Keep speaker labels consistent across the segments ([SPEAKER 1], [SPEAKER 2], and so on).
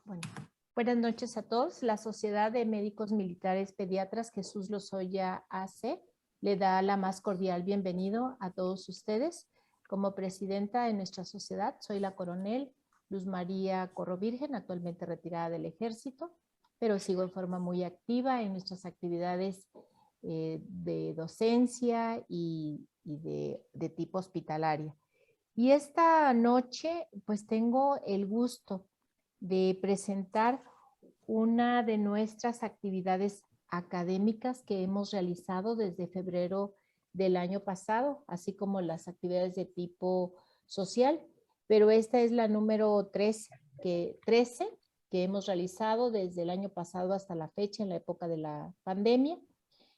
[SPEAKER 1] Bueno, buenas noches a todos. La Sociedad de Médicos Militares Pediatras Jesús Lozoya AC le da la más cordial bienvenido a todos ustedes. Como presidenta de nuestra sociedad, soy la coronel Luz María Corro Virgen, actualmente retirada del ejército, pero sigo en forma muy activa en nuestras actividades de docencia y de tipo hospitalaria. Y esta noche, pues tengo el gusto de presentar una de nuestras actividades académicas que hemos realizado desde febrero del año pasado, así como las actividades de tipo social, pero esta es la número 13 que hemos realizado desde el año pasado hasta la fecha, en la época de la pandemia.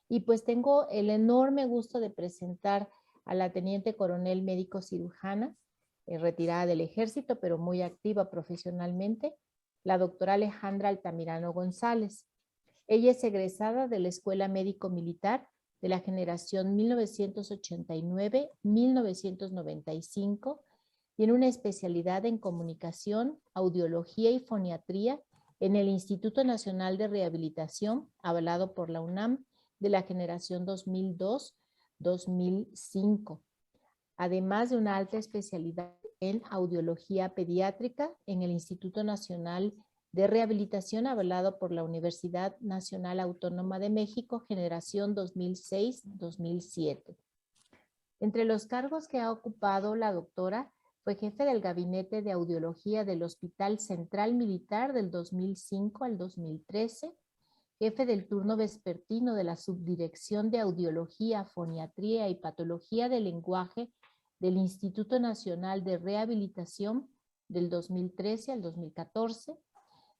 [SPEAKER 1] Y pues tengo el enorme gusto de presentar a la teniente coronel médico cirujana, retirada del ejército, pero muy activa profesionalmente, la doctora Alejandra Altamirano González. Ella es egresada de la Escuela Médico Militar de la generación 1989-1995, tiene una especialidad en comunicación, audiología y foniatría en el Instituto Nacional de Rehabilitación, avalado por la UNAM, de la generación 2002-2005. Además de una alta especialidad en audiología pediátrica en el Instituto Nacional de Rehabilitación, avalado por la Universidad Nacional Autónoma de México, generación 2006-2007. Entre los cargos que ha ocupado la doctora, fue jefe del Gabinete de Audiología del Hospital Central Militar del 2005 al 2013, jefe del turno vespertino de la Subdirección de Audiología, Foniatría y Patología del Lenguaje del Instituto Nacional de Rehabilitación del 2013 al 2014,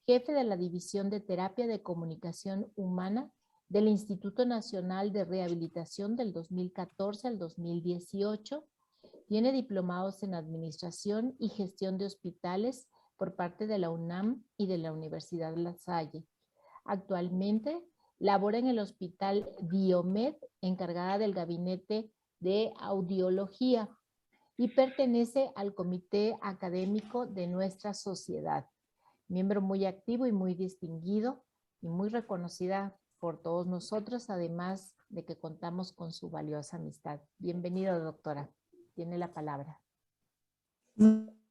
[SPEAKER 1] jefe de la División de Terapia de Comunicación Humana del Instituto Nacional de Rehabilitación del 2014 al 2018, tiene diplomados en Administración y Gestión de Hospitales por parte de la UNAM y de la Universidad La Salle. Actualmente labora en el Hospital Biomed, encargada del Gabinete de Audiología, y pertenece al comité académico de nuestra sociedad. Miembro muy activo y muy distinguido y muy reconocida por todos nosotros, además de que contamos con su valiosa amistad. Bienvenida, doctora. Tiene la palabra.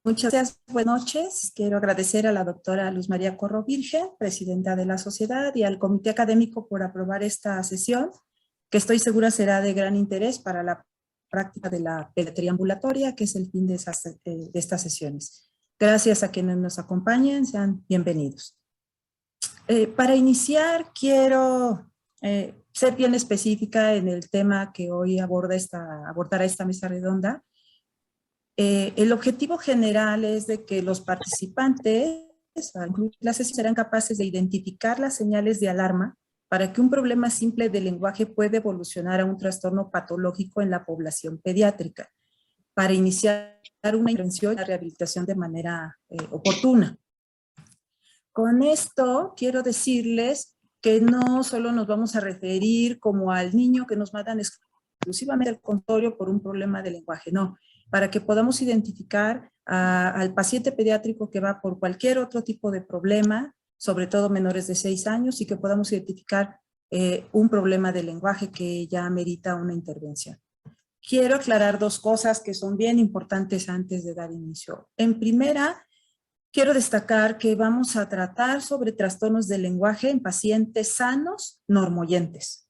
[SPEAKER 2] Muchas gracias, buenas noches. Quiero agradecer a la doctora Luz María Corro Virgen, presidenta de la sociedad, y al comité académico por aprobar esta sesión, que estoy segura será de gran interés para la práctica de la pediatría ambulatoria, que es el fin de estas sesiones. Gracias a quienes nos acompañen, sean bienvenidos. Para iniciar, quiero ser bien específica en el tema que hoy abordará esta mesa redonda. El objetivo general es de que los participantes, al concluir la sesión, serán capaces de identificar las señales de alarma para que un problema simple de lenguaje pueda evolucionar a un trastorno patológico en la población pediátrica, para iniciar una intervención y la rehabilitación de manera oportuna. Con esto quiero decirles que no solo nos vamos a referir como al niño que nos mandan exclusivamente al consultorio por un problema de lenguaje, no, para que podamos identificar al paciente pediátrico que va por cualquier otro tipo de problema, sobre todo menores de 6 años, y que podamos identificar un problema de lenguaje que ya amerita una intervención. Quiero aclarar dos cosas que son bien importantes antes de dar inicio. En primera, quiero destacar que vamos a tratar sobre trastornos del lenguaje en pacientes sanos, normoyentes,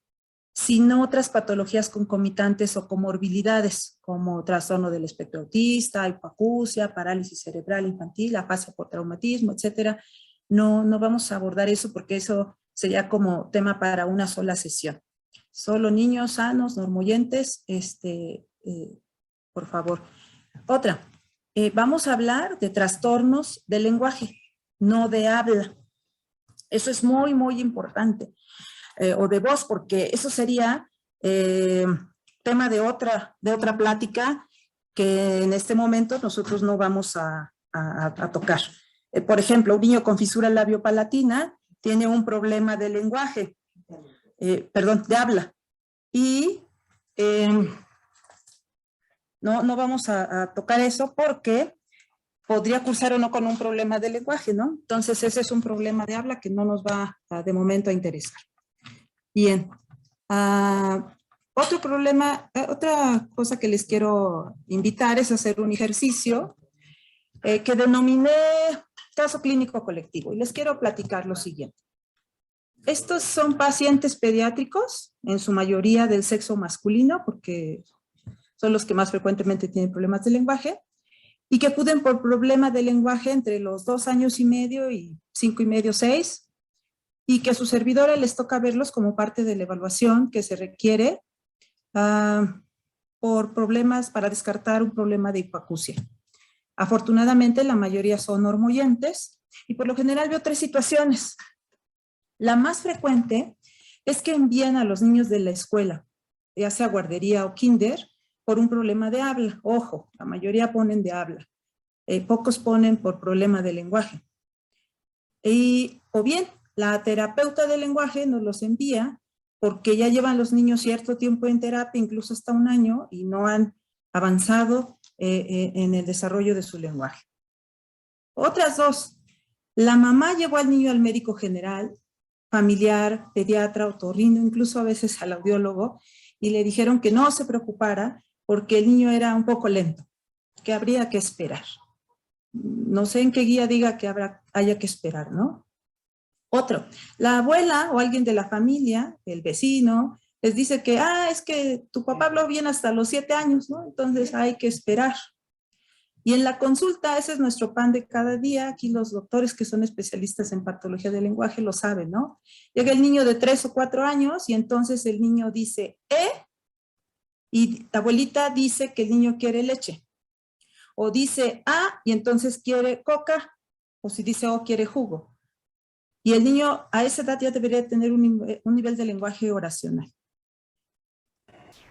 [SPEAKER 2] sino otras patologías concomitantes o comorbilidades, como trastorno del espectro autista, hipoacusia, parálisis cerebral infantil, afasia por traumatismo, etcétera. No vamos a abordar eso porque eso sería como tema para una sola sesión. Solo niños sanos, normoyentes, por favor. Otra, vamos a hablar de trastornos del lenguaje, no de habla. Eso es muy, muy importante. O de voz, porque eso sería tema de otra plática que en este momento nosotros no vamos a tocar. Por ejemplo, un niño con fisura labiopalatina tiene un problema de lenguaje, de habla, y no vamos a tocar eso porque podría cursar o no con un problema de lenguaje, ¿no? Entonces ese es un problema de habla que no nos va de momento a interesar. Bien. Otro problema, otra cosa que les quiero invitar es hacer un ejercicio que denominé caso clínico colectivo. Y les quiero platicar lo siguiente. Estos son pacientes pediátricos, en su mayoría del sexo masculino, porque son los que más frecuentemente tienen problemas de lenguaje, y que acuden por problema de lenguaje entre los 2 años y medio y 5 y medio, 6, y que a su servidora les toca verlos como parte de la evaluación que se requiere por problemas, para descartar un problema de hipoacusia. Afortunadamente, la mayoría son normoyentes, y por lo general veo 3 situaciones. La más frecuente es que envían a los niños de la escuela, ya sea guardería o kinder, por un problema de habla. Ojo, la mayoría ponen de habla. Pocos ponen por problema de lenguaje. O bien, la terapeuta de lenguaje nos los envía porque ya llevan los niños cierto tiempo en terapia, incluso hasta 1 año, y no han avanzado en el desarrollo de su lenguaje. Otras 2, la mamá llevó al niño al médico general, familiar, pediatra, otorrino, incluso a veces al audiólogo, y le dijeron que no se preocupara porque el niño era un poco lento, que habría que esperar. No sé en qué guía diga que haya que esperar, ¿no? Otro, la abuela o alguien de la familia, el vecino, les dice que, es que tu papá habló bien hasta los 7 años, ¿no? Entonces hay que esperar. Y en la consulta, ese es nuestro pan de cada día. Aquí los doctores que son especialistas en patología del lenguaje lo saben, ¿no? Llega el niño de 3 o 4 años y entonces el niño dice, y la abuelita dice que el niño quiere leche. O dice, y entonces quiere coca, o si dice, quiere jugo. Y el niño a esa edad ya debería tener un nivel de lenguaje oracional.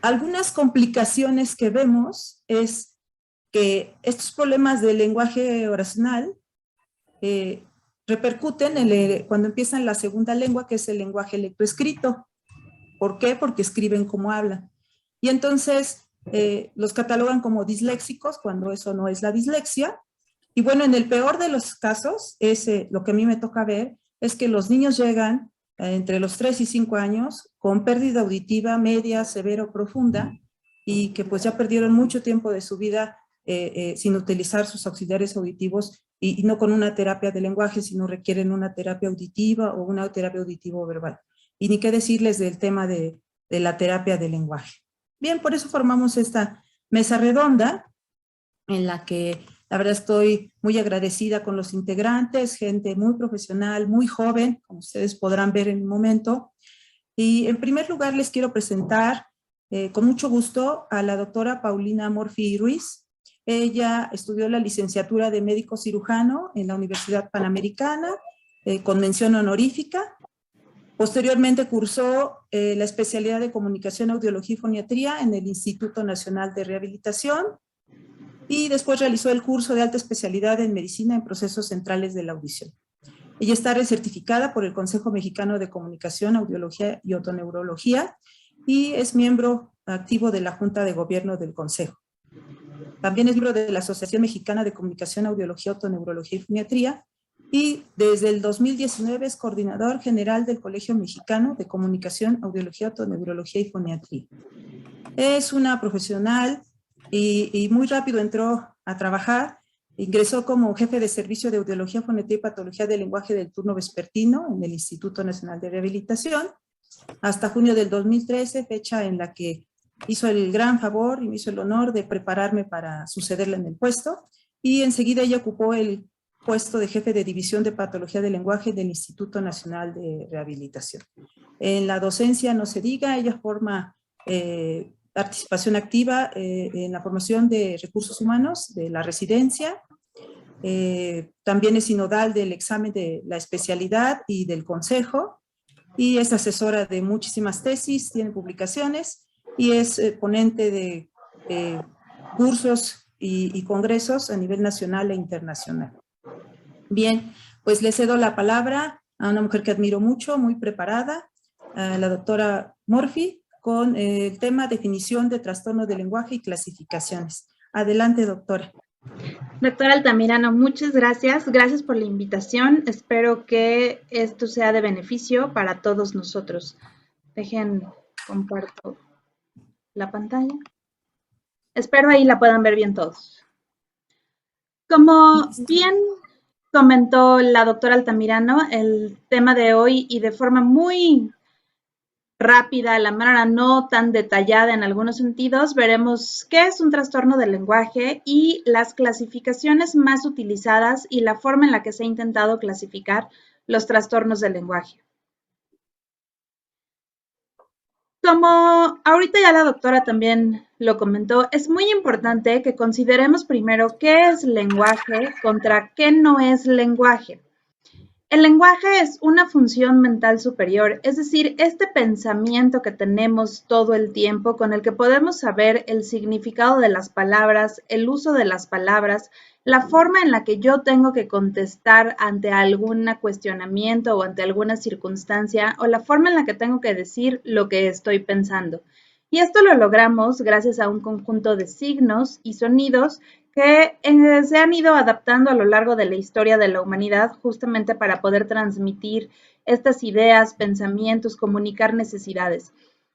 [SPEAKER 2] Algunas complicaciones que vemos es que estos problemas de lenguaje oracional repercuten cuando empiezan la segunda lengua, que es el lenguaje lectoescrito. ¿Por qué? Porque escriben como hablan. Y entonces los catalogan como disléxicos cuando eso no es la dislexia. Y bueno, en el peor de los casos, lo que a mí me toca ver es que los niños llegan entre los 3 y 5 años con pérdida auditiva media, severa o profunda, y que pues ya perdieron mucho tiempo de su vida sin utilizar sus auxiliares auditivos y no con una terapia de lenguaje, sino requieren una terapia auditiva o una terapia auditivo-verbal. Y ni qué decirles del tema de la terapia de lenguaje. Bien, por eso formamos esta mesa redonda en la que la verdad estoy muy agradecida con los integrantes, gente muy profesional, muy joven, como ustedes podrán ver en un momento. Y en primer lugar les quiero presentar con mucho gusto a la doctora Paulina Morfi Ruiz. Ella estudió la licenciatura de médico cirujano en la Universidad Panamericana, con mención honorífica. Posteriormente cursó la especialidad de comunicación, audiología y foniatría en el Instituto Nacional de Rehabilitación, y después realizó el curso de alta especialidad en medicina en procesos centrales de la audición. Ella está recertificada por el Consejo Mexicano de Comunicación, Audiología y Otoneurología y es miembro activo de la Junta de Gobierno del Consejo. También es miembro de la Asociación Mexicana de Comunicación, Audiología, Otoneurología y Foniatría, y desde el 2019 es coordinador general del Colegio Mexicano de Comunicación, Audiología, Otoneurología y Foniatría. Es una profesional y muy rápido entró a trabajar. Ingresó como jefe de servicio de audiología, fonetría y patología del lenguaje del turno vespertino en el Instituto Nacional de Rehabilitación hasta junio del 2013, fecha en la que hizo el gran favor y me hizo el honor de prepararme para sucederla en el puesto, y enseguida ella ocupó el puesto de jefe de división de patología del lenguaje del Instituto Nacional de Rehabilitación. En la docencia no se diga, ella forma participación activa en la formación de recursos humanos de la residencia. También es sinodal del examen de la especialidad y del consejo, y es asesora de muchísimas tesis, tiene publicaciones y es ponente de cursos y congresos a nivel nacional e internacional. Bien, pues le cedo la palabra a una mujer que admiro mucho, muy preparada, a la doctora Morfi, con el tema definición de trastorno de lenguaje y clasificaciones. Adelante, doctora.
[SPEAKER 3] Doctora Altamirano, muchas gracias. Gracias por la invitación. Espero que esto sea de beneficio para todos nosotros. Dejen, comparto la pantalla. Espero ahí la puedan ver bien todos. Como bien comentó la doctora Altamirano, el tema de hoy y de forma muy rápida, la manera no tan detallada en algunos sentidos, veremos qué es un trastorno del lenguaje y las clasificaciones más utilizadas y la forma en la que se ha intentado clasificar los trastornos del lenguaje. Como ahorita ya la doctora también lo comentó, es muy importante que consideremos primero qué es lenguaje contra qué no es lenguaje. El lenguaje es una función mental superior, es decir, este pensamiento que tenemos todo el tiempo con el que podemos saber el significado de las palabras, el uso de las palabras, la forma en la que yo tengo que contestar ante algún cuestionamiento o ante alguna circunstancia o la forma en la que tengo que decir lo que estoy pensando. Y esto lo logramos gracias a un conjunto de signos y sonidos que se han ido adaptando a lo largo de la historia de la humanidad justamente para poder transmitir estas ideas, pensamientos, comunicar necesidades.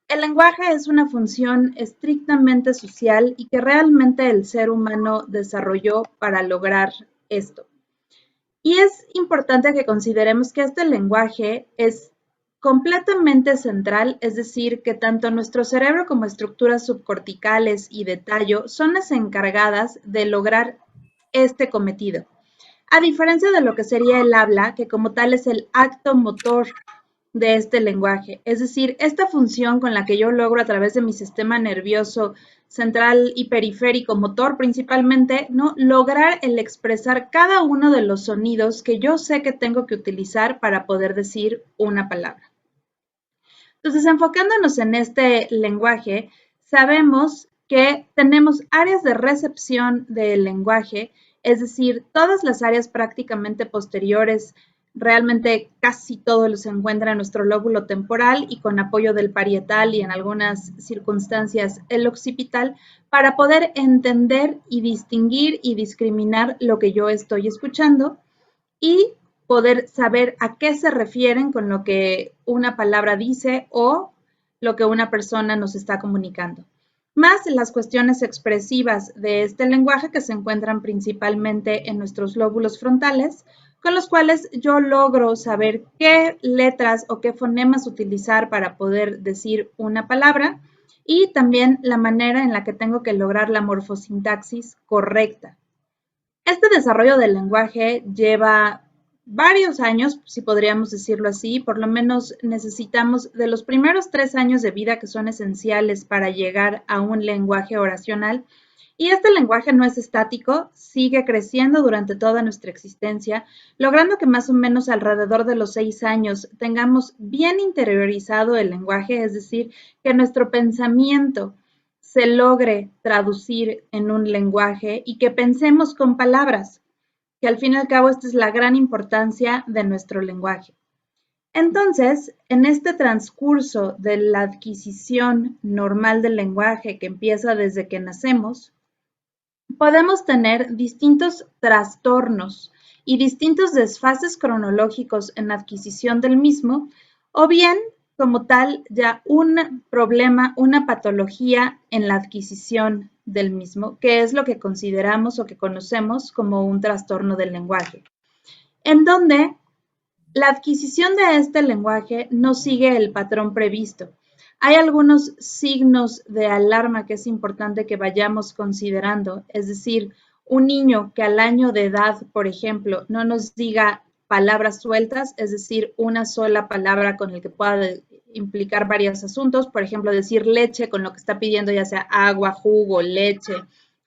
[SPEAKER 3] El lenguaje es una función estrictamente social y que realmente el ser humano desarrolló para lograr esto. Y es importante que consideremos que este lenguaje es completamente central, es decir, que tanto nuestro cerebro como estructuras subcorticales y de tallo son las encargadas de lograr este cometido. A diferencia de lo que sería el habla, que como tal es el acto motor de este lenguaje, es decir, esta función con la que yo logro a través de mi sistema nervioso central y periférico motor principalmente, ¿no? Lograr el expresar cada uno de los sonidos que yo sé que tengo que utilizar para poder decir una palabra. Entonces, enfocándonos en este lenguaje, sabemos que tenemos áreas de recepción del lenguaje, es decir, todas las áreas prácticamente posteriores, realmente casi todo se encuentra en nuestro lóbulo temporal y con apoyo del parietal y en algunas circunstancias el occipital, para poder entender y distinguir y discriminar lo que yo estoy escuchando y poder saber a qué se refieren con lo que una palabra dice o lo que una persona nos está comunicando. Más las cuestiones expresivas de este lenguaje que se encuentran principalmente en nuestros lóbulos frontales, con los cuales yo logro saber qué letras o qué fonemas utilizar para poder decir una palabra y también la manera en la que tengo que lograr la morfosintaxis correcta. Este desarrollo del lenguaje lleva varios años, si podríamos decirlo así, por lo menos necesitamos de los primeros 3 años de vida que son esenciales para llegar a un lenguaje oracional. Y este lenguaje no es estático, sigue creciendo durante toda nuestra existencia, logrando que más o menos alrededor de los 6 años tengamos bien interiorizado el lenguaje, es decir, que nuestro pensamiento se logre traducir en un lenguaje y que pensemos con palabras, que al fin y al cabo esta es la gran importancia de nuestro lenguaje. Entonces, en este transcurso de la adquisición normal del lenguaje que empieza desde que nacemos, podemos tener distintos trastornos y distintos desfases cronológicos en la adquisición del mismo, o bien como tal ya un problema, una patología en la adquisición del mismo, que es lo que consideramos o que conocemos como un trastorno del lenguaje, en donde la adquisición de este lenguaje no sigue el patrón previsto. Hay algunos signos de alarma que es importante que vayamos considerando, es decir, un niño que al año de edad, por ejemplo, no nos diga palabras sueltas, es decir, una sola palabra con el que pueda implicar varios asuntos, por ejemplo, decir leche con lo que está pidiendo, ya sea agua, jugo, leche,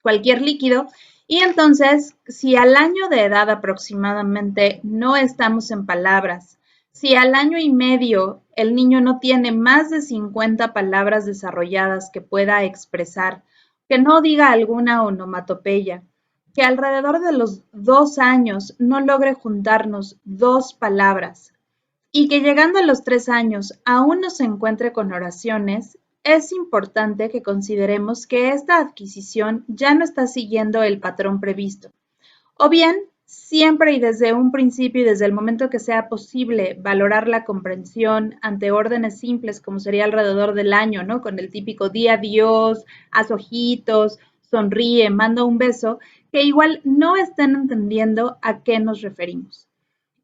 [SPEAKER 3] cualquier líquido. Y entonces, si al año de edad aproximadamente no estamos en palabras, si al año y medio el niño no tiene más de 50 palabras desarrolladas que pueda expresar, que no diga alguna onomatopeya, que alrededor de los 2 años no logre juntarnos 2 palabras y que llegando a los 3 años aún no se encuentre con oraciones, es importante que consideremos que esta adquisición ya no está siguiendo el patrón previsto. O bien, siempre y desde un principio y desde el momento que sea posible valorar la comprensión ante órdenes simples como sería alrededor del año, ¿no? Con el típico di adiós, haz ojitos, sonríe, manda un beso, que igual no estén entendiendo a qué nos referimos.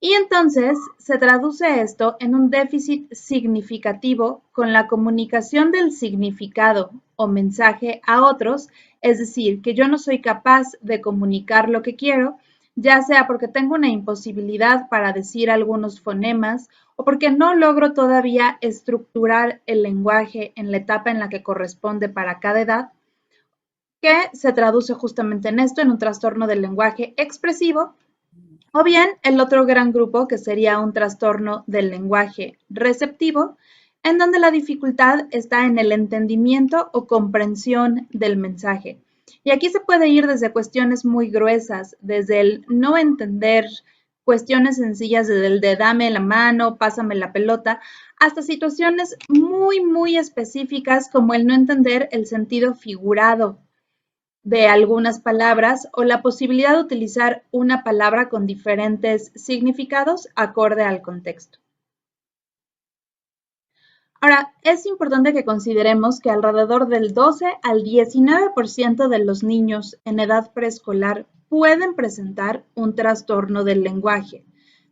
[SPEAKER 3] Y entonces se traduce esto en un déficit significativo con la comunicación del significado o mensaje a otros, es decir, que yo no soy capaz de comunicar lo que quiero, ya sea porque tengo una imposibilidad para decir algunos fonemas o porque no logro todavía estructurar el lenguaje en la etapa en la que corresponde para cada edad, que se traduce justamente en esto, en un trastorno del lenguaje expresivo. O bien el otro gran grupo que sería un trastorno del lenguaje receptivo, en donde la dificultad está en el entendimiento o comprensión del mensaje. Y aquí se puede ir desde cuestiones muy gruesas, desde el no entender cuestiones sencillas del de dame la mano, pásame la pelota, hasta situaciones muy específicas como el no entender el sentido figurado de algunas palabras o la posibilidad de utilizar una palabra con diferentes significados acorde al contexto. Ahora, es importante que consideremos que alrededor del 12 al 19% de los niños en edad preescolar pueden presentar un trastorno del lenguaje.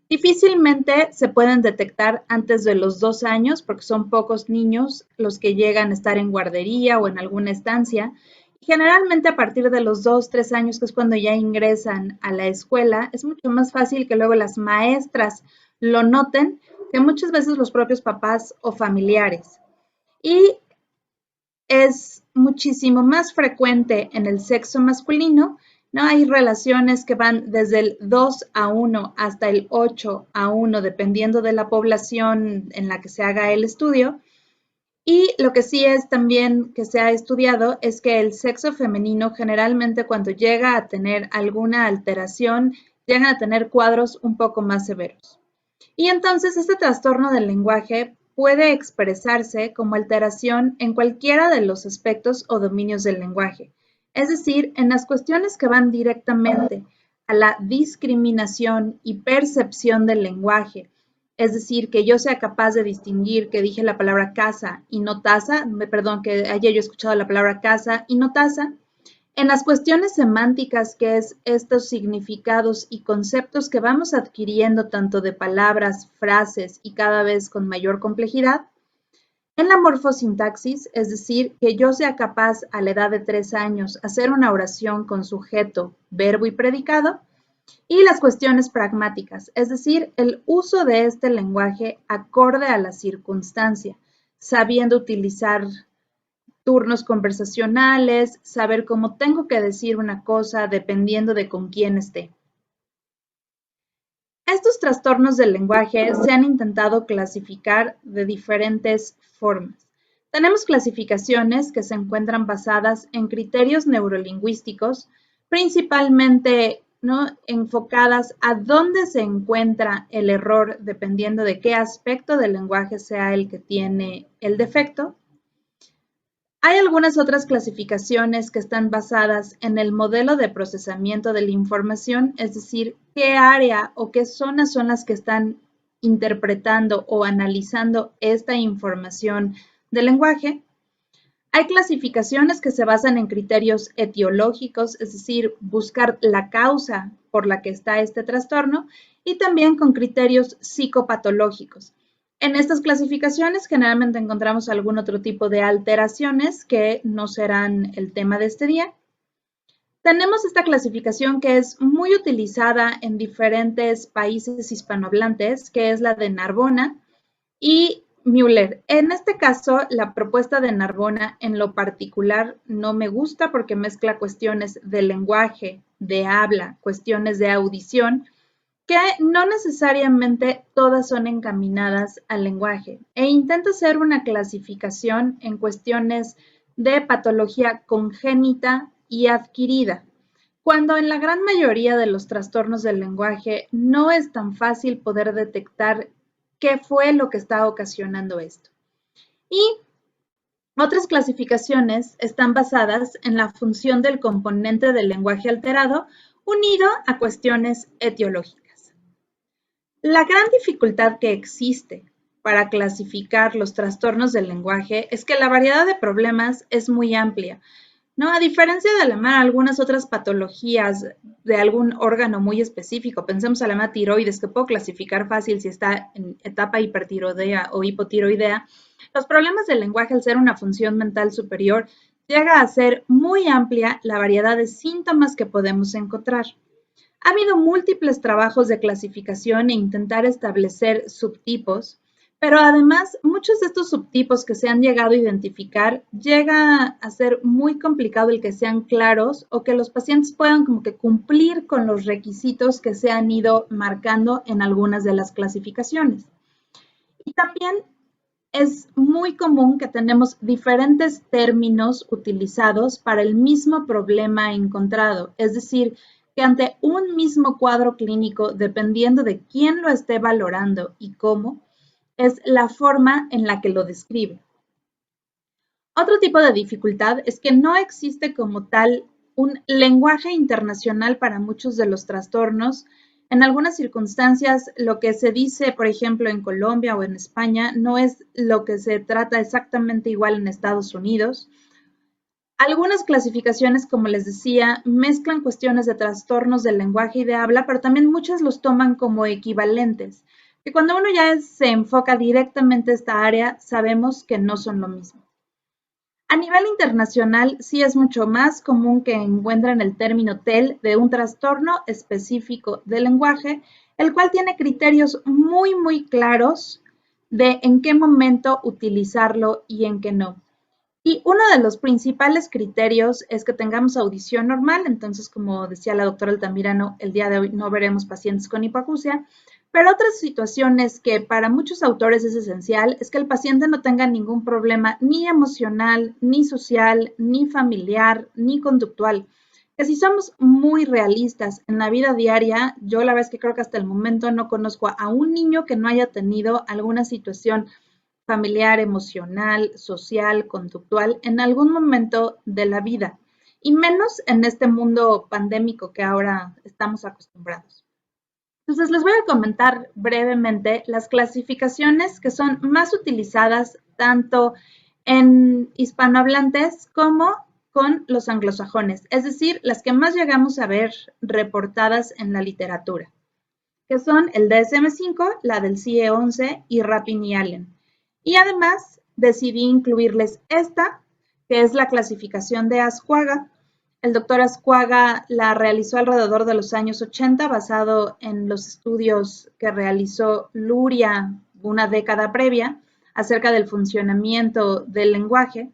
[SPEAKER 3] Difícilmente se pueden detectar antes de los 2 años porque son pocos niños los que llegan a estar en guardería o en alguna estancia. Generalmente a partir de los 2, 3 años, que es cuando ya ingresan a la escuela, es mucho más fácil que luego las maestras lo noten que muchas veces los propios papás o familiares. Y es muchísimo más frecuente en el sexo masculino, ¿no? Hay relaciones que van desde el 2:1 hasta el 8:1, dependiendo de la población en la que se haga el estudio. Y lo que sí es también que se ha estudiado es que el sexo femenino generalmente cuando llega a tener alguna alteración, llegan a tener cuadros un poco más severos. Y entonces este trastorno del lenguaje puede expresarse como alteración en cualquiera de los aspectos o dominios del lenguaje, es decir, en las cuestiones que van directamente a la discriminación y percepción del lenguaje, es decir, que yo sea capaz de distinguir que dije la palabra casa y no taza, perdón, que haya yo escuchado la palabra casa y no taza, en las cuestiones semánticas, que es estos significados y conceptos que vamos adquiriendo tanto de palabras, frases y cada vez con mayor complejidad. En la morfosintaxis, es decir, que yo sea capaz a la edad de 3 años hacer una oración con sujeto, verbo y predicado. Y las cuestiones pragmáticas, es decir, el uso de este lenguaje acorde a la circunstancia, sabiendo utilizar turnos conversacionales, saber cómo tengo que decir una cosa dependiendo de con quién esté. Estos trastornos del lenguaje se han intentado clasificar de diferentes formas. Tenemos clasificaciones que se encuentran basadas en criterios neurolingüísticos, principalmente, ¿no?, enfocadas a dónde se encuentra el error dependiendo de qué aspecto del lenguaje sea el que tiene el defecto. Hay algunas otras clasificaciones que están basadas en el modelo de procesamiento de la información, es decir, qué área o qué zonas son las que están interpretando o analizando esta información del lenguaje. Hay clasificaciones que se basan en criterios etiológicos, es decir, buscar la causa por la que está este trastorno, y también con criterios psicopatológicos. En estas clasificaciones generalmente encontramos algún otro tipo de alteraciones que no serán el tema de este día. Tenemos esta clasificación que es muy utilizada en diferentes países hispanohablantes, que es la de Narbona y Müller. En este caso, la propuesta de Narbona en lo particular no me gusta porque mezcla cuestiones de lenguaje, de habla, cuestiones de audición, que no necesariamente todas son encaminadas al lenguaje, e intenta hacer una clasificación en cuestiones de patología congénita y adquirida, cuando en la gran mayoría de los trastornos del lenguaje no es tan fácil poder detectar qué fue lo que está ocasionando esto. Y Otras clasificaciones están basadas en la función del componente del lenguaje alterado unido a cuestiones etiológicas. La gran dificultad que existe para clasificar los trastornos del lenguaje es que la variedad de problemas es muy amplia, ¿no? A diferencia de algunas otras patologías de algún órgano muy específico, pensemos a la tiroides, que puedo clasificar fácil si está en etapa hipertiroidea o hipotiroidea. Los problemas del lenguaje, al ser una función mental superior, llega a ser muy amplia la variedad de síntomas que podemos encontrar. Ha habido múltiples trabajos de clasificación e intentar establecer subtipos, pero además muchos de estos subtipos que se han llegado a identificar llega a ser muy complicado el que sean claros o que los pacientes puedan como que cumplir con los requisitos que se han ido marcando en algunas de las clasificaciones. Y también es muy común que tenemos diferentes términos utilizados para el mismo problema encontrado, es decir, que ante un mismo cuadro clínico, dependiendo de quién lo esté valorando y cómo, es la forma en la que lo describe. Otro tipo de dificultad es que no existe como tal un lenguaje internacional para muchos de los trastornos. En algunas circunstancias, lo que se dice, por ejemplo, en Colombia o en España, no es lo que se trata exactamente igual en Estados Unidos. Algunas clasificaciones, como les decía, mezclan cuestiones de trastornos del lenguaje y de habla, pero también muchas los toman como equivalentes, que cuando uno ya se enfoca directamente a esta área, sabemos que no son lo mismo. A nivel internacional, sí es mucho más común que encuentren el término TEL de un trastorno específico del lenguaje, el cual tiene criterios muy claros de en qué momento utilizarlo y en qué no. Y uno de los principales criterios es que tengamos audición normal, entonces, como decía la doctora Altamirano, el día de hoy no veremos pacientes con hipoacusia, pero otras situaciones que para muchos autores es esencial es que el paciente no tenga ningún problema ni emocional, ni social, ni familiar, ni conductual. Que si somos muy realistas en la vida diaria, yo la verdad es que creo que hasta el momento no conozco a un niño que no haya tenido alguna situación familiar, emocional, social, conductual en algún momento de la vida, y menos en este mundo pandémico que ahora estamos acostumbrados. Entonces, les voy a comentar brevemente las clasificaciones que son más utilizadas tanto en hispanohablantes como con los anglosajones, es decir, las que más llegamos a ver reportadas en la literatura, que son el DSM-5, la del CIE-11 y Rapin y Allen. Y además decidí incluirles esta, que es la clasificación de Ascuaga. El doctor Ascuaga la realizó alrededor de los años 80, basado en los estudios que realizó Luria una década previa acerca del funcionamiento del lenguaje.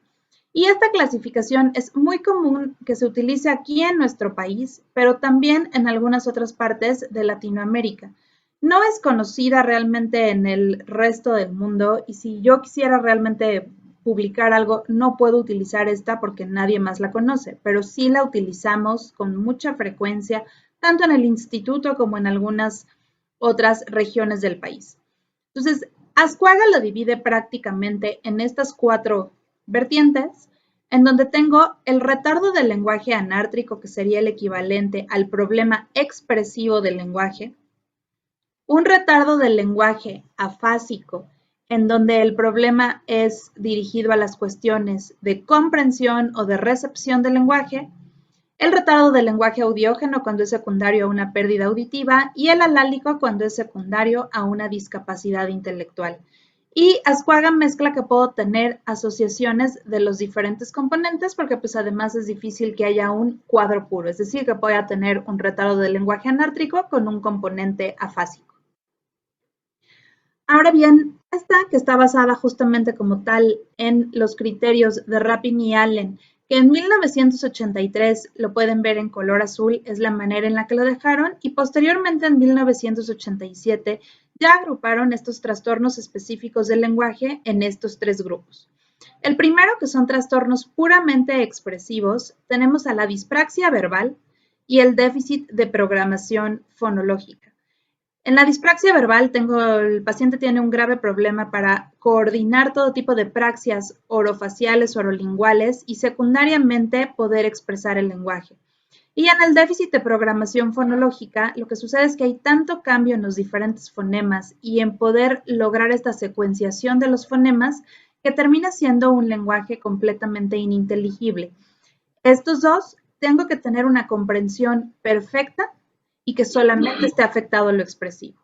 [SPEAKER 3] Y esta clasificación es muy común que se utilice aquí en nuestro país, pero también en algunas otras partes de Latinoamérica. No es conocida realmente en el resto del mundo, y si yo quisiera realmente publicar algo, no puedo utilizar esta porque nadie más la conoce, pero sí la utilizamos con mucha frecuencia, tanto en el instituto como en algunas otras regiones del país. Entonces, Ascuaga lo divide prácticamente en estas 4 vertientes, en donde tengo el retardo del lenguaje anártrico, que sería el equivalente al problema expresivo del lenguaje, un retardo del lenguaje afásico, en donde el problema es dirigido a las cuestiones de comprensión o de recepción del lenguaje, el retardo del lenguaje audiógeno cuando es secundario a una pérdida auditiva y el alálico cuando es secundario a una discapacidad intelectual. Y Ascuaga mezcla que puedo tener asociaciones de los diferentes componentes porque pues además es difícil que haya un cuadro puro, es decir, que pueda tener un retardo del lenguaje anártrico con un componente afásico. Ahora bien, esta que está basada justamente como tal en los criterios de Rapin y Allen, que en 1983 lo pueden ver en color azul, es la manera en la que lo dejaron, y posteriormente en 1987 ya agruparon estos trastornos específicos del lenguaje en estos 3 grupos. El primero, que son trastornos puramente expresivos, tenemos a la dispraxia verbal y el déficit de programación fonológica. En la dispraxia verbal el paciente tiene un grave problema para coordinar todo tipo de praxias orofaciales, orolinguales y secundariamente poder expresar el lenguaje. Y en el déficit de programación fonológica, lo que sucede es que hay tanto cambio en los diferentes fonemas y en poder lograr esta secuenciación de los fonemas que termina siendo un lenguaje completamente ininteligible. Estos dos, tengo que tener una comprensión perfecta y que solamente esté afectado lo expresivo.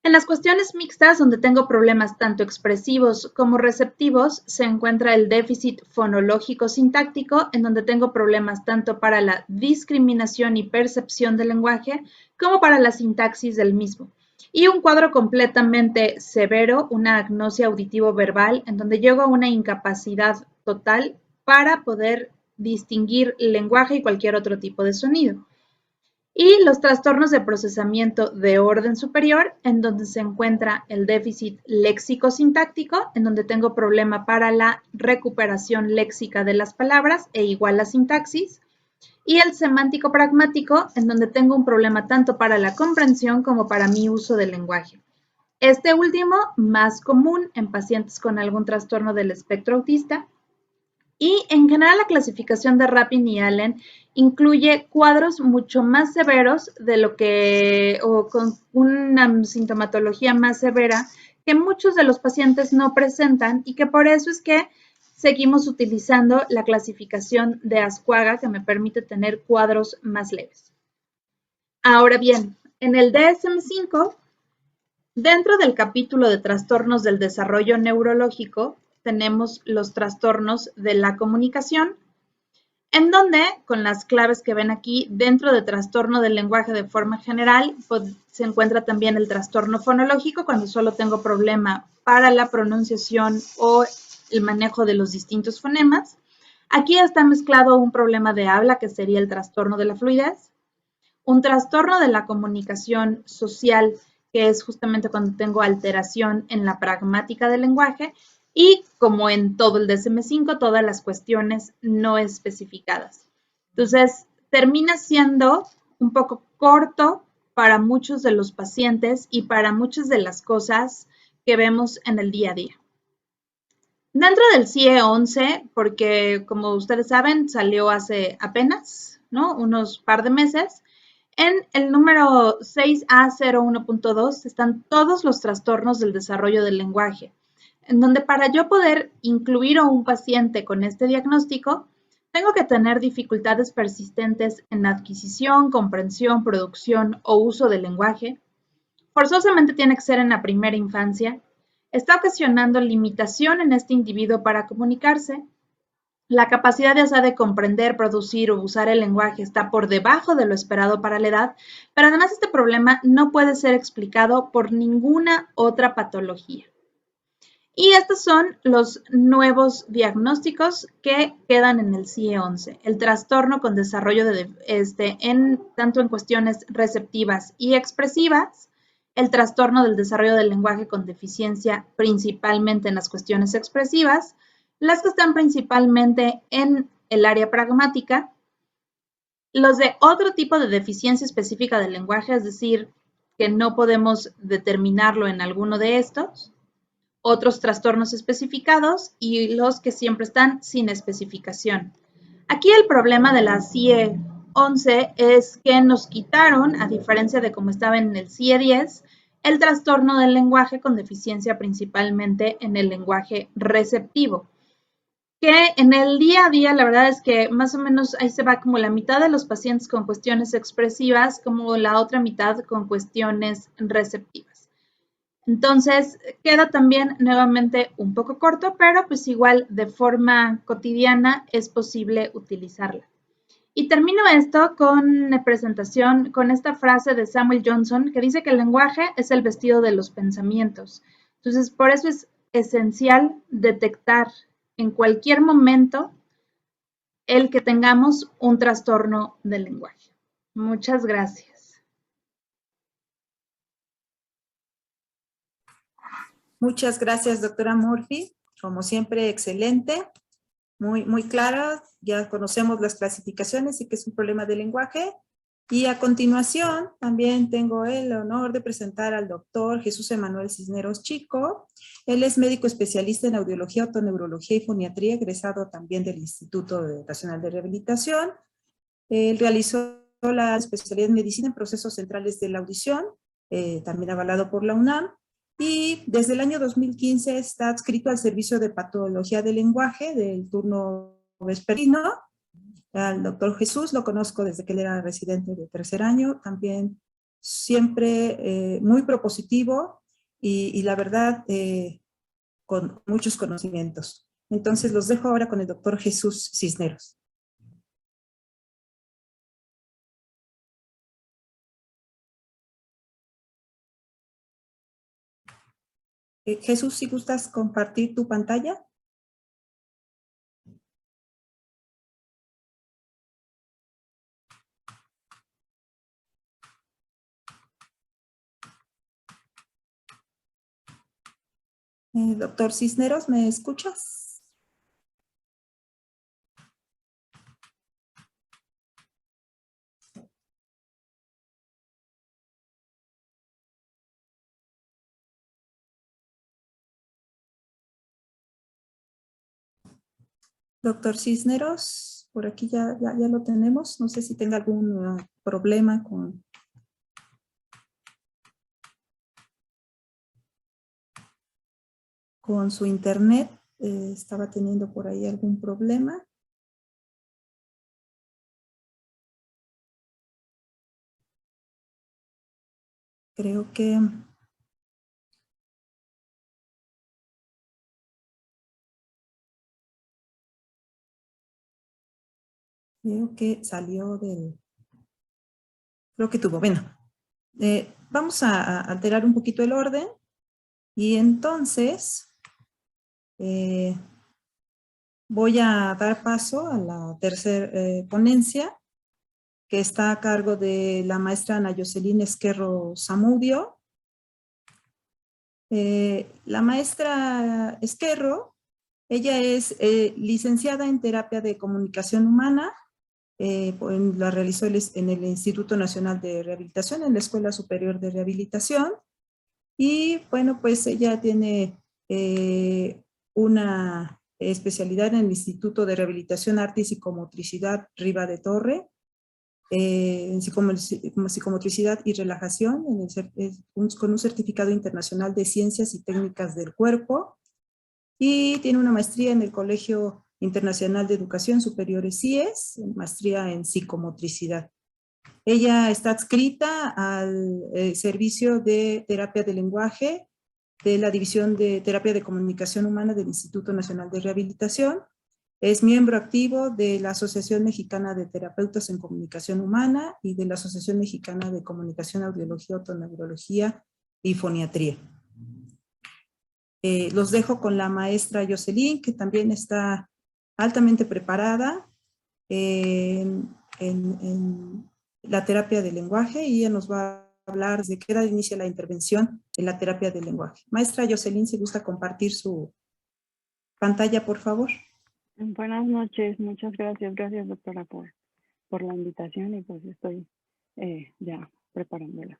[SPEAKER 3] En las cuestiones mixtas, donde tengo problemas tanto expresivos como receptivos, se encuentra el déficit fonológico-sintáctico, en donde tengo problemas tanto para la discriminación y percepción del lenguaje, como para la sintaxis del mismo. Y un cuadro completamente severo, una agnosia auditivo-verbal, en donde llego a una incapacidad total para poder distinguir el lenguaje y cualquier otro tipo de sonido. Y los trastornos de procesamiento de orden superior, en donde se encuentra el déficit léxico-sintáctico, en donde tengo problema para la recuperación léxica de las palabras e igual la sintaxis, y el semántico-pragmático, en donde tengo un problema tanto para la comprensión como para mi uso del lenguaje. Este último, más común en pacientes con algún trastorno del espectro autista. Y en general la clasificación de Rapin y Allen incluye cuadros mucho más severos de lo que, o con una sintomatología más severa que muchos de los pacientes no presentan y que por eso es que seguimos utilizando la clasificación de Ascuaga, que me permite tener cuadros más leves. Ahora bien, en el DSM-5, dentro del capítulo de trastornos del desarrollo neurológico, tenemos los trastornos de la comunicación, en donde, con las claves que ven aquí, dentro de trastorno del lenguaje de forma general, pues, se encuentra también el trastorno fonológico, cuando solo tengo problema para la pronunciación o el manejo de los distintos fonemas. Aquí está mezclado un problema de habla, que sería el trastorno de la fluidez, un trastorno de la comunicación social, que es justamente cuando tengo alteración en la pragmática del lenguaje, y como en todo el DSM-5, todas las cuestiones no especificadas. Entonces, termina siendo un poco corto para muchos de los pacientes y para muchas de las cosas que vemos en el día a día. Dentro del CIE 11, porque como ustedes saben, salió hace apenas, ¿no?, unos par de meses, en el número 6A01.2 están todos los trastornos del desarrollo del lenguaje, en donde para yo poder incluir a un paciente con este diagnóstico, tengo que tener dificultades persistentes en adquisición, comprensión, producción o uso del lenguaje. Forzosamente tiene que ser en la primera infancia. Está ocasionando limitación en este individuo para comunicarse. La capacidad ya sea de comprender, producir o usar el lenguaje está por debajo de lo esperado para la edad, pero además este problema no puede ser explicado por ninguna otra patología. Y estos son los nuevos diagnósticos que quedan en el CIE 11. El trastorno con desarrollo tanto en cuestiones receptivas y expresivas, el trastorno del desarrollo del lenguaje con deficiencia principalmente en las cuestiones expresivas, las que están principalmente en el área pragmática, los de otro tipo de deficiencia específica del lenguaje, es decir, que no podemos determinarlo en alguno de estos, otros trastornos especificados y los que siempre están sin especificación. Aquí el problema de la CIE 11 es que nos quitaron, a diferencia de como estaba en el CIE 10, el trastorno del lenguaje con deficiencia principalmente en el lenguaje receptivo, que en el día a día la verdad es que más o menos ahí se va como la mitad de los pacientes con cuestiones expresivas, como la otra mitad con cuestiones receptivas. Entonces, queda también nuevamente un poco corto, pero pues igual de forma cotidiana es posible utilizarla. Y termino esto con la presentación con esta frase de Samuel Johnson que dice que el lenguaje es el vestido de los pensamientos. Entonces, por eso es esencial detectar en cualquier momento el que tengamos un trastorno del lenguaje. Muchas gracias.
[SPEAKER 2] Muchas gracias, doctora Murphy. Como siempre, excelente, muy clara. Ya conocemos las clasificaciones y que es un problema de lenguaje. Y a continuación también tengo el honor de presentar al doctor Jesús Emanuel Cisneros Chico. Él es médico especialista en audiología, otoneurología y foniatría, egresado también del Instituto Nacional de Rehabilitación. Él realizó la especialidad en medicina en procesos centrales de la audición, también avalado por la UNAM. Y desde el año 2015 está adscrito al servicio de patología del lenguaje del turno vespertino. Al doctor Jesús lo conozco desde que él era residente de tercer año, también siempre muy propositivo y la verdad con muchos conocimientos. Entonces los dejo ahora con el doctor Jesús Cisneros. Jesús, si gustas compartir tu pantalla. Doctor Cisneros, ¿me escuchas? Doctor Cisneros, por aquí ya lo tenemos. No sé si tenga algún problema con su internet. Estaba teniendo por ahí algún problema. Creo que salió del... Creo que tuvo. Bueno, vamos a alterar un poquito el orden. Y entonces voy a dar paso a la tercera ponencia, que está a cargo de la maestra Ana Jocelyn Esquerro Zamudio. La maestra Esquerro, ella es licenciada en terapia de comunicación humana, la realizó en el Instituto Nacional de Rehabilitación, en la Escuela Superior de Rehabilitación, y bueno, pues ella tiene una especialidad en el Instituto de Rehabilitación, Arte y Psicomotricidad Riva de Torre, en psicomotricidad y relajación, con un certificado internacional de ciencias y técnicas del cuerpo, y tiene una maestría en el Colegio Internacional de Educación Superior CIES, maestría en psicomotricidad. Ella está adscrita al servicio de terapia de lenguaje de la División de Terapia de Comunicación Humana del Instituto Nacional de Rehabilitación. Es miembro activo de la Asociación Mexicana de Terapeutas en Comunicación Humana y de la Asociación Mexicana de Comunicación, Audiología, Otoneurología y Foniatría. Los dejo con la maestra Jocelyn, que también está altamente preparada en la terapia del lenguaje, y ella nos va a hablar de qué edad inicia la intervención en la terapia del lenguaje. Maestra Jocelyn, si gusta compartir su pantalla, por favor.
[SPEAKER 4] Buenas noches, muchas gracias. Gracias, doctora, por la invitación, y pues estoy ya preparándola.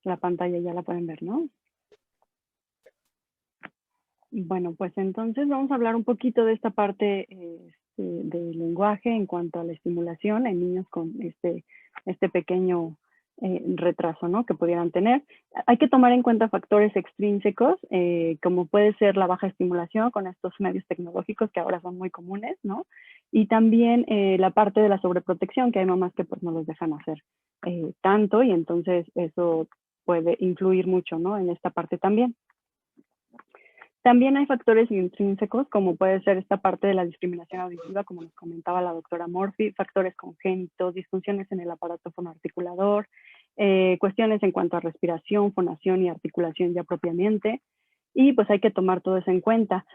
[SPEAKER 4] La pantalla ya la pueden ver, ¿no? Bueno, pues entonces vamos a hablar un poquito de esta parte del lenguaje en cuanto a la estimulación en niños con este pequeño retraso, ¿no?, que pudieran tener. Hay que tomar en cuenta factores extrínsecos, como puede ser la baja estimulación con estos medios tecnológicos que ahora son muy comunes, ¿no? Y también la parte de la sobreprotección, que hay mamás que pues no los dejan hacer tanto, y entonces eso puede influir mucho, ¿no?, en esta parte también. También hay factores intrínsecos, como puede ser esta parte de la discriminación auditiva, como nos comentaba la doctora Morphy, factores congénitos, disfunciones en el aparato fonoarticulador, cuestiones en cuanto a respiración, fonación y articulación ya propiamente, y pues hay que tomar todo eso en cuenta.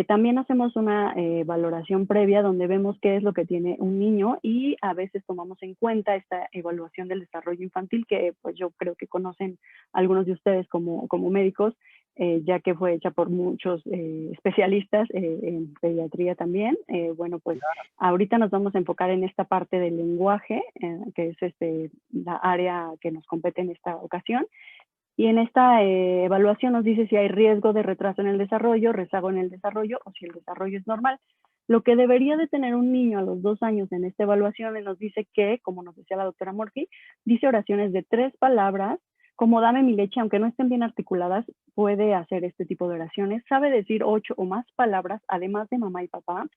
[SPEAKER 4] También hacemos una valoración previa donde vemos qué es lo que tiene un niño, y a veces tomamos en cuenta esta evaluación del desarrollo infantil, que pues yo creo que conocen algunos de ustedes como médicos, ya que fue hecha por muchos especialistas en pediatría también. Bueno, pues ahorita nos vamos a enfocar en esta parte del lenguaje, que es la área que nos compete en esta ocasión. Y en esta evaluación nos dice si hay riesgo de retraso en el desarrollo, rezago en el desarrollo o si el desarrollo es normal. Lo que debería de tener un niño a los 2 años en esta evaluación nos dice que, como nos decía la doctora Murphy, dice oraciones de 3 palabras, como dame mi leche, aunque no estén bien articuladas, puede hacer este tipo de oraciones, sabe decir 8 o más palabras, además de mamá y papá,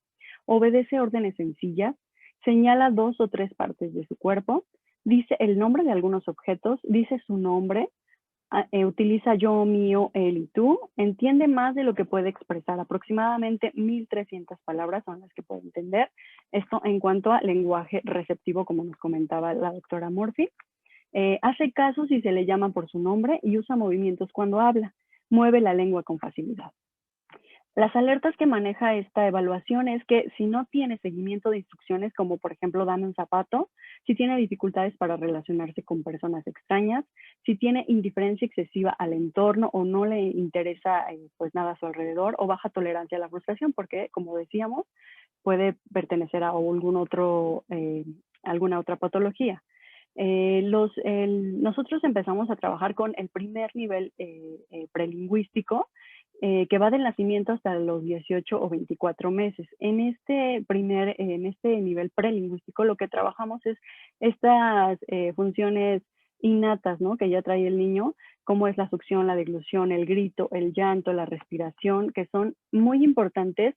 [SPEAKER 4] obedece órdenes sencillas, señala 2 o 3 partes de su cuerpo, dice el nombre de algunos objetos, dice su nombre, utiliza yo, mío, él y tú, entiende más de lo que puede expresar, aproximadamente 1300 palabras son las que puede entender. Esto en cuanto a lenguaje receptivo, como nos comentaba la doctora Murphy. Hace caso si se le llama por su nombre y usa movimientos cuando habla. Mueve la lengua con facilidad. Las alertas que maneja esta evaluación es que si no tiene seguimiento de instrucciones, como por ejemplo dame un zapato, si tiene dificultades para relacionarse con personas extrañas, si tiene indiferencia excesiva al entorno o no le interesa pues nada a su alrededor, o baja tolerancia a la frustración, porque como decíamos, puede pertenecer a alguna otra patología. Nosotros empezamos a trabajar con el primer nivel prelingüístico, que va del nacimiento hasta los 18 o 24 meses. En este nivel prelingüístico lo que trabajamos es estas funciones innatas, ¿no?, que ya trae el niño, como es la succión, la deglución, el grito, el llanto, la respiración, que son muy importantes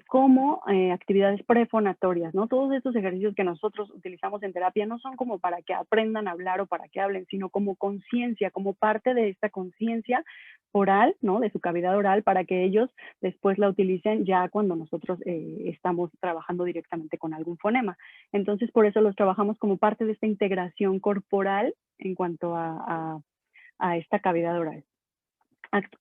[SPEAKER 4] como actividades prefonatorias, ¿no? Todos estos ejercicios que nosotros utilizamos en terapia no son como para que aprendan a hablar o para que hablen, sino como conciencia, como parte de esta conciencia oral, ¿no?, de su cavidad oral, para que ellos después la utilicen ya cuando nosotros estamos trabajando directamente con algún fonema. Entonces, por eso los trabajamos como parte de esta integración corporal en cuanto a esta cavidad oral.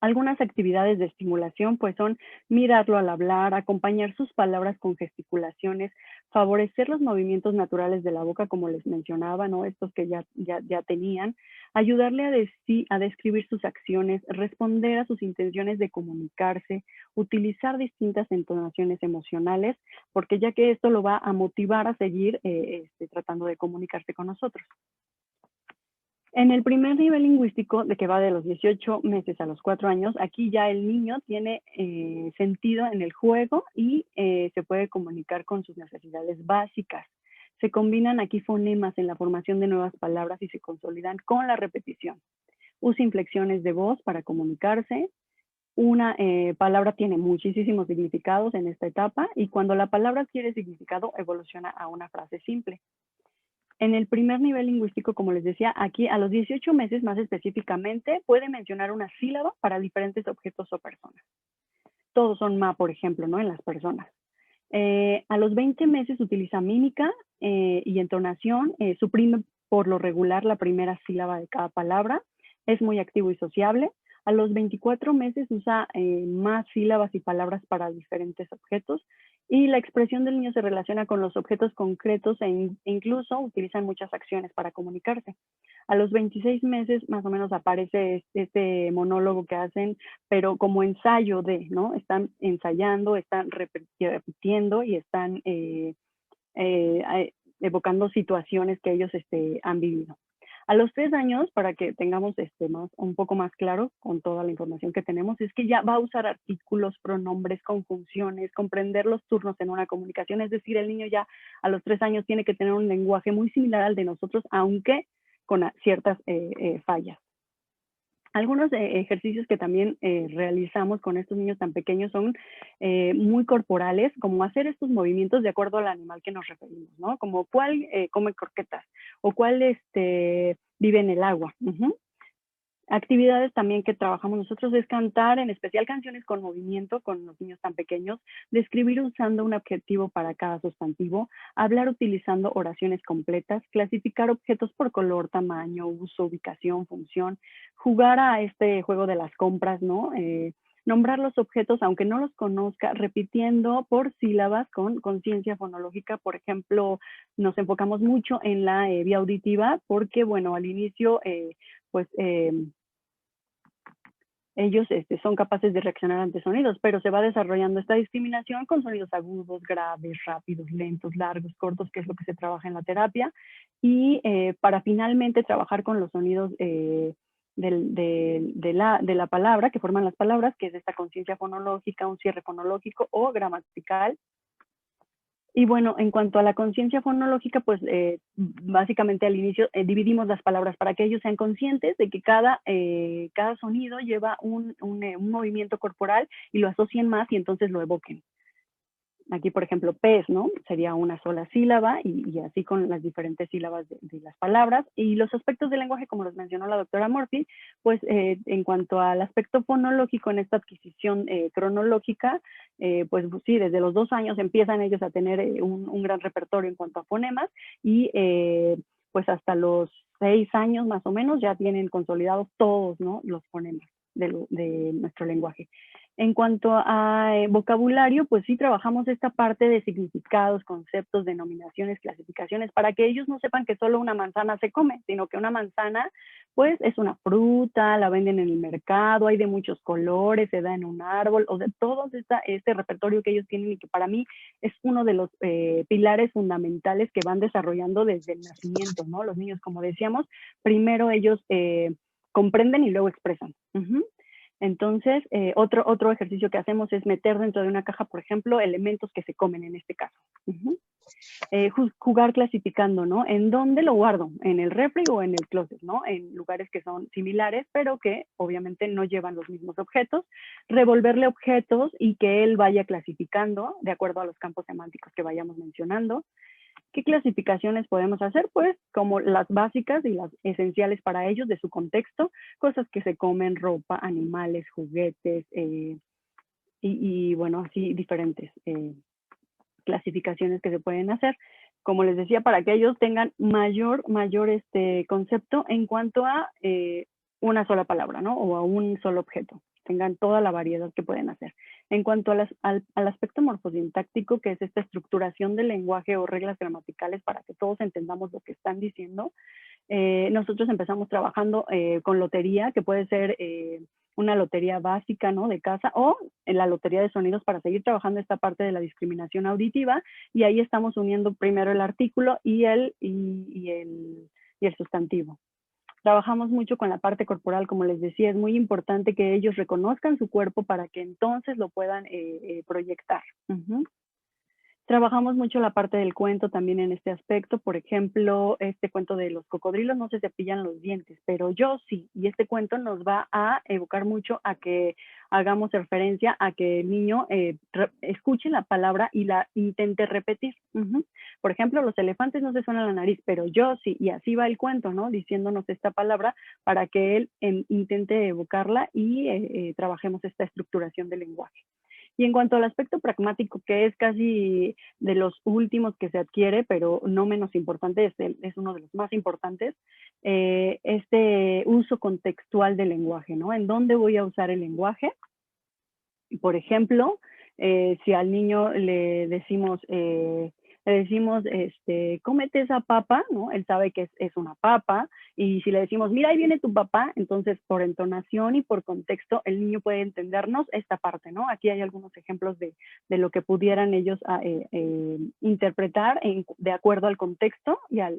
[SPEAKER 4] Algunas actividades de estimulación pues son mirarlo al hablar, acompañar sus palabras con gesticulaciones, favorecer los movimientos naturales de la boca, como les mencionaba, ¿no?, estos que ya tenían, ayudarle a describir sus acciones, responder a sus intenciones de comunicarse, utilizar distintas entonaciones emocionales, porque ya que esto lo va a motivar a seguir tratando de comunicarse con nosotros. En el primer nivel lingüístico, de que va de los 18 meses a los 4 años, aquí ya el niño tiene sentido en el juego y se puede comunicar con sus necesidades básicas. Se combinan aquí fonemas en la formación de nuevas palabras y se consolidan con la repetición. Usa inflexiones de voz para comunicarse. Una palabra tiene muchísimos significados en esta etapa y cuando la palabra adquiere significado evoluciona a una frase simple. En el primer nivel lingüístico, como les decía, aquí a los 18 meses más específicamente, puede mencionar una sílaba para diferentes objetos o personas. Todos son ma, por ejemplo, ¿no?, en las personas. A los 20 meses utiliza mímica y entonación, suprime por lo regular la primera sílaba de cada palabra, es muy activo y sociable. A los 24 meses usa más sílabas y palabras para diferentes objetos y la expresión del niño se relaciona con los objetos concretos e incluso utilizan muchas acciones para comunicarse. A los 26 meses más o menos aparece este monólogo que hacen, pero como ensayo de, ¿no? Están ensayando, están repitiendo y están evocando situaciones que ellos han vivido. A los 3 años, para que tengamos un poco más claro con toda la información que tenemos, es que ya va a usar artículos, pronombres, conjunciones, comprender los turnos en una comunicación. Es decir, el niño ya a los 3 años tiene que tener un lenguaje muy similar al de nosotros, aunque con ciertas fallas. Algunos ejercicios que también realizamos con estos niños tan pequeños son muy corporales, como hacer estos movimientos de acuerdo al animal que nos referimos, ¿no? Como cuál come croquetas o cuál vive en el agua. Actividades también que trabajamos nosotros es cantar, en especial canciones con movimiento con los niños tan pequeños, describir usando un adjetivo para cada sustantivo, hablar utilizando oraciones completas, clasificar objetos por color, tamaño, uso, ubicación, función, jugar a este juego de las compras, ¿no? Nombrar los objetos aunque no los conozca, repitiendo por sílabas con conciencia fonológica. Por ejemplo, nos enfocamos mucho en la vía auditiva porque, bueno, al inicio, ellos son capaces de reaccionar ante sonidos, pero se va desarrollando esta discriminación con sonidos agudos, graves, rápidos, lentos, largos, cortos, que es lo que se trabaja en la terapia, y para finalmente trabajar con los sonidos de la palabra, que forman las palabras, que es esta conciencia fonológica, un cierre fonológico o gramatical. Y bueno, en cuanto a la conciencia fonológica, pues básicamente al inicio dividimos las palabras para que ellos sean conscientes de que cada sonido lleva un movimiento corporal y lo asocien más y entonces lo evoquen. Aquí, por ejemplo, pez, ¿no? Sería una sola sílaba y así con las diferentes sílabas de las palabras. Y los aspectos del lenguaje, como los mencionó la doctora Murphy, pues en cuanto al aspecto fonológico en esta adquisición cronológica, pues sí, desde los 2 años empiezan ellos a tener un gran repertorio en cuanto a fonemas y pues hasta los 6 años más o menos ya tienen consolidados todos, ¿no?, los fonemas de nuestro lenguaje. En cuanto a vocabulario, pues sí trabajamos esta parte de significados, conceptos, denominaciones, clasificaciones, para que ellos no sepan que solo una manzana se come, sino que una manzana pues es una fruta, la venden en el mercado, hay de muchos colores, se da en un árbol, o sea, todo este repertorio que ellos tienen y que para mí es uno de los pilares fundamentales que van desarrollando desde el nacimiento, ¿no? Los niños, como decíamos, primero ellos comprenden y luego expresan. Entonces, otro ejercicio que hacemos es meter dentro de una caja, por ejemplo, elementos que se comen en este caso. Jugar clasificando, ¿no? ¿En dónde lo guardo? ¿En el refri o en el closet, ¿no? En lugares que son similares, pero que obviamente no llevan los mismos objetos. Revolverle objetos y que él vaya clasificando de acuerdo a los campos semánticos que vayamos mencionando. ¿Qué clasificaciones podemos hacer? Pues como las básicas y las esenciales para ellos de su contexto, cosas que se comen, ropa, animales, juguetes, y bueno, así diferentes clasificaciones que se pueden hacer. Como les decía, para que ellos tengan mayor concepto en cuanto a una sola palabra, ¿no? O a un solo objeto. Tengan toda la variedad que pueden hacer. En cuanto a al aspecto morfosintáctico, que es esta estructuración del lenguaje o reglas gramaticales para que todos entendamos lo que están diciendo, nosotros empezamos trabajando con lotería, que puede ser una lotería básica, ¿no?, de casa, o en la lotería de sonidos para seguir trabajando esta parte de la discriminación auditiva, y ahí estamos uniendo primero el artículo y el sustantivo. Trabajamos mucho con la parte corporal, como les decía, es muy importante que ellos reconozcan su cuerpo para que entonces lo puedan proyectar. Trabajamos mucho la parte del cuento también en este aspecto. Por ejemplo, este cuento de los cocodrilos no se cepillan los dientes, pero yo sí. Y este cuento nos va a evocar mucho a que hagamos referencia a que el niño escuche la palabra y la intente repetir. Por ejemplo, los elefantes no se suenan la nariz, pero yo sí. Y así va el cuento, ¿no? Diciéndonos esta palabra para que él intente evocarla y trabajemos esta estructuración del lenguaje. Y en cuanto al aspecto pragmático, que es casi de los últimos que se adquiere, pero no menos importante, es uno de los más importantes, este uso contextual del lenguaje, ¿no? ¿En dónde voy a usar el lenguaje? Por ejemplo, si al niño le decimos, cómete esa papa, ¿no? Él sabe que es una papa, y si le decimos, mira, ahí viene tu papá, entonces por entonación y por contexto, el niño puede entendernos esta parte, ¿no? Aquí hay algunos ejemplos de lo que pudieran ellos interpretar de acuerdo al contexto y a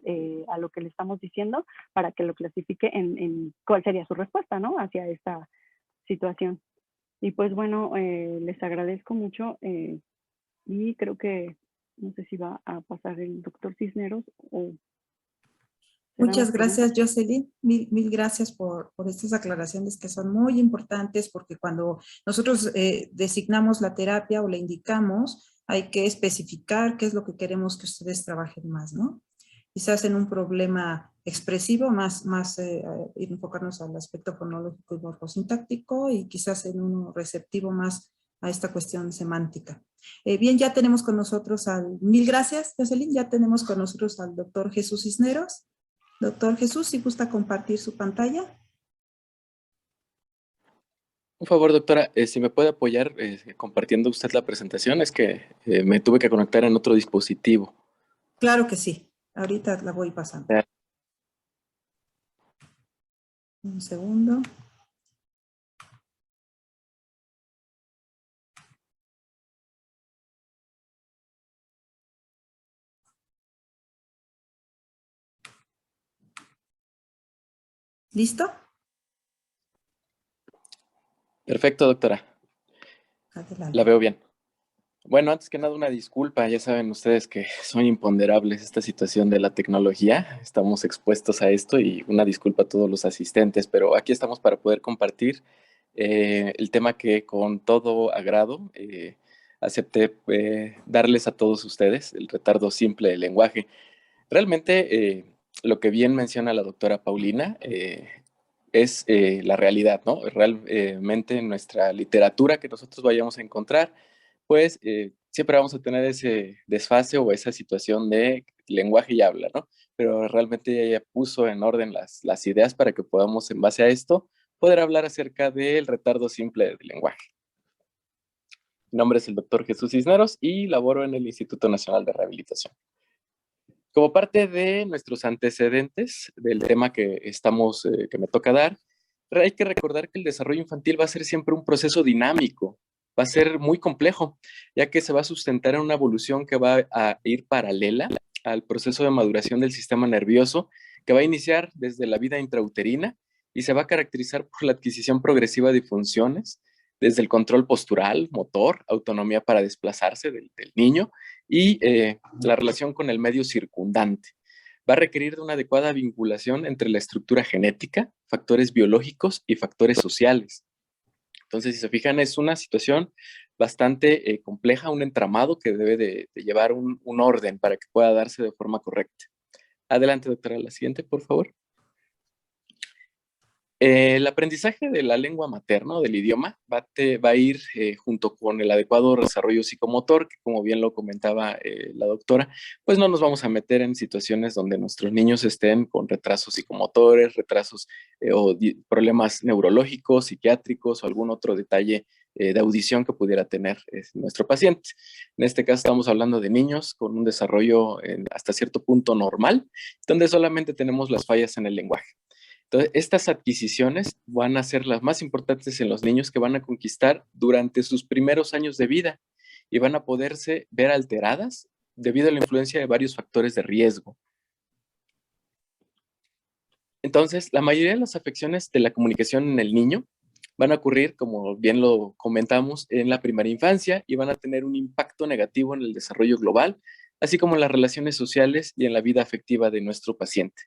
[SPEAKER 4] lo que le estamos diciendo para que lo clasifique en cuál sería su respuesta, ¿no? Hacia esta situación. Y pues bueno, les agradezco mucho y creo que no sé si va a pasar el doctor Cisneros o...
[SPEAKER 2] Muchas gracias, Jocelyn. Mil gracias por estas aclaraciones que son muy importantes, porque cuando nosotros designamos la terapia o la indicamos, hay que especificar qué es lo que queremos que ustedes trabajen más, ¿no? Quizás en un problema expresivo, más enfocarnos al aspecto fonológico y morfosintáctico, y quizás en uno receptivo más a esta cuestión semántica. Bien, ya tenemos con nosotros mil gracias, Jocelyn, ya tenemos con nosotros al doctor Jesús Cisneros. Doctor Jesús, si gusta compartir su pantalla.
[SPEAKER 5] Por favor, doctora, si me puede apoyar compartiendo usted la presentación, es que me tuve que conectar en otro dispositivo.
[SPEAKER 2] Claro que sí, ahorita la voy pasando. Un segundo. ¿Listo?
[SPEAKER 5] Perfecto, doctora.
[SPEAKER 2] Adelante.
[SPEAKER 5] La veo bien. Bueno, antes que nada, una disculpa. Ya saben ustedes que son imponderables esta situación de la tecnología. Estamos expuestos a esto y una disculpa a todos los asistentes, pero aquí estamos para poder compartir el tema que con todo agrado acepté darles a todos ustedes, el retardo simple del lenguaje. Realmente, lo que bien menciona la doctora Paulina es la realidad, ¿no? Realmente en nuestra literatura que nosotros vayamos a encontrar, pues siempre vamos a tener ese desfase o esa situación de lenguaje y habla, ¿no? Pero realmente ella puso en orden las ideas para que podamos, en base a esto, poder hablar acerca del retardo simple del lenguaje. Mi nombre es el doctor Jesús Cisneros y laboro en el Instituto Nacional de Rehabilitación. Como parte de nuestros antecedentes del tema que me toca dar, hay que recordar que el desarrollo infantil va a ser siempre un proceso dinámico, va a ser muy complejo, ya que se va a sustentar en una evolución que va a ir paralela al proceso de maduración del sistema nervioso, que va a iniciar desde la vida intrauterina y se va a caracterizar por la adquisición progresiva de funciones, desde el control postural, motor, autonomía para desplazarse del niño y la relación con el medio circundante. Va a requerir de una adecuada vinculación entre la estructura genética, factores biológicos y factores sociales. Entonces, si se fijan, es una situación bastante compleja, un entramado que debe de llevar un orden para que pueda darse de forma correcta. Adelante, doctora, la siguiente, por favor. El aprendizaje de la lengua materna o del idioma va a ir junto con el adecuado desarrollo psicomotor, que como bien lo comentaba la doctora, pues no nos vamos a meter en situaciones donde nuestros niños estén con retrasos psicomotores, retrasos o problemas neurológicos, psiquiátricos o algún otro detalle de audición que pudiera tener nuestro paciente. En este caso estamos hablando de niños con un desarrollo hasta cierto punto normal, donde solamente tenemos las fallas en el lenguaje. Entonces, estas adquisiciones van a ser las más importantes en los niños que van a conquistar durante sus primeros años de vida y van a poderse ver alteradas debido a la influencia de varios factores de riesgo. Entonces, la mayoría de las afecciones de la comunicación en el niño van a ocurrir, como bien lo comentamos, en la primera infancia y van a tener un impacto negativo en el desarrollo global, así como en las relaciones sociales y en la vida afectiva de nuestro paciente,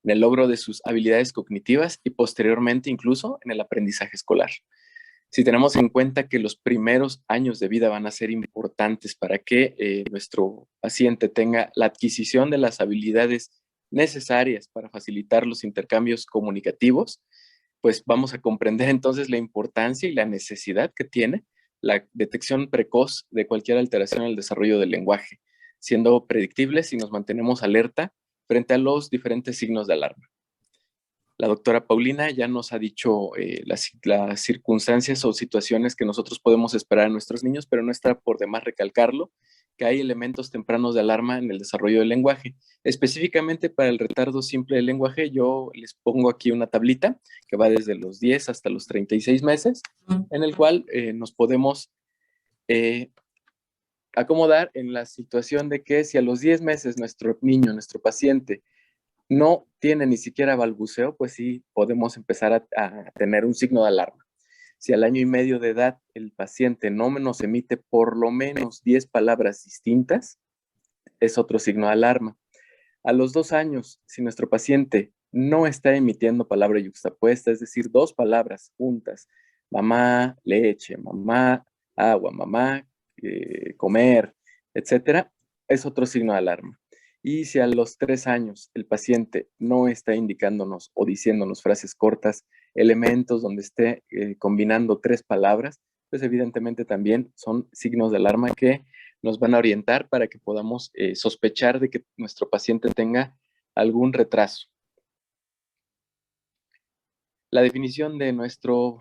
[SPEAKER 5] en el logro de sus habilidades cognitivas y posteriormente incluso en el aprendizaje escolar. Si tenemos en cuenta que los primeros años de vida van a ser importantes para que nuestro paciente tenga la adquisición de las habilidades necesarias para facilitar los intercambios comunicativos, pues vamos a comprender entonces la importancia y la necesidad que tiene la detección precoz de cualquier alteración en el desarrollo del lenguaje, siendo predictibles si nos mantenemos alerta frente a los diferentes signos de alarma. La doctora Paulina ya nos ha dicho las circunstancias o situaciones que nosotros podemos esperar en nuestros niños, pero no está por demás recalcarlo, que hay elementos tempranos de alarma en el desarrollo del lenguaje. Específicamente para el retardo simple del lenguaje, yo les pongo aquí una tablita que va desde los 10 hasta los 36 meses, en el cual nos podemos acomodar en la situación de que si a los 10 meses nuestro niño, nuestro paciente, no tiene ni siquiera balbuceo, pues sí podemos empezar a tener un signo de alarma. Si al año y medio de edad el paciente no nos emite por lo menos 10 palabras distintas, es otro signo de alarma. A los 2 años, si nuestro paciente no está emitiendo palabra yuxtapuesta, es decir, 2 palabras juntas, mamá, leche, mamá, agua, mamá, comer, etcétera, es otro signo de alarma. Y si a los 3 años el paciente no está indicándonos o diciéndonos frases cortas, elementos donde esté combinando 3 palabras, pues evidentemente también son signos de alarma que nos van a orientar para que podamos sospechar de que nuestro paciente tenga algún retraso. La definición de nuestro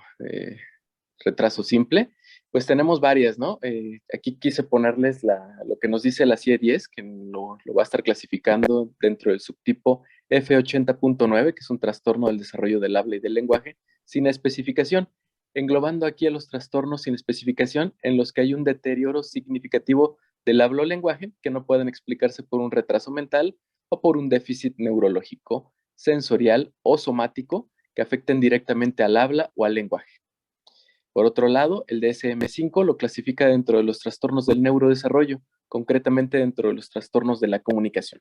[SPEAKER 5] retraso simple, pues tenemos varias, ¿no? Aquí quise ponerles lo que nos dice la CIE-10, que lo va a estar clasificando dentro del subtipo F80.9, que es un trastorno del desarrollo del habla y del lenguaje, sin especificación, englobando aquí a los trastornos sin especificación en los que hay un deterioro significativo del habla o lenguaje que no pueden explicarse por un retraso mental o por un déficit neurológico, sensorial o somático, que afecten directamente al habla o al lenguaje. Por otro lado, el DSM-5 lo clasifica dentro de los trastornos del neurodesarrollo, concretamente dentro de los trastornos de la comunicación.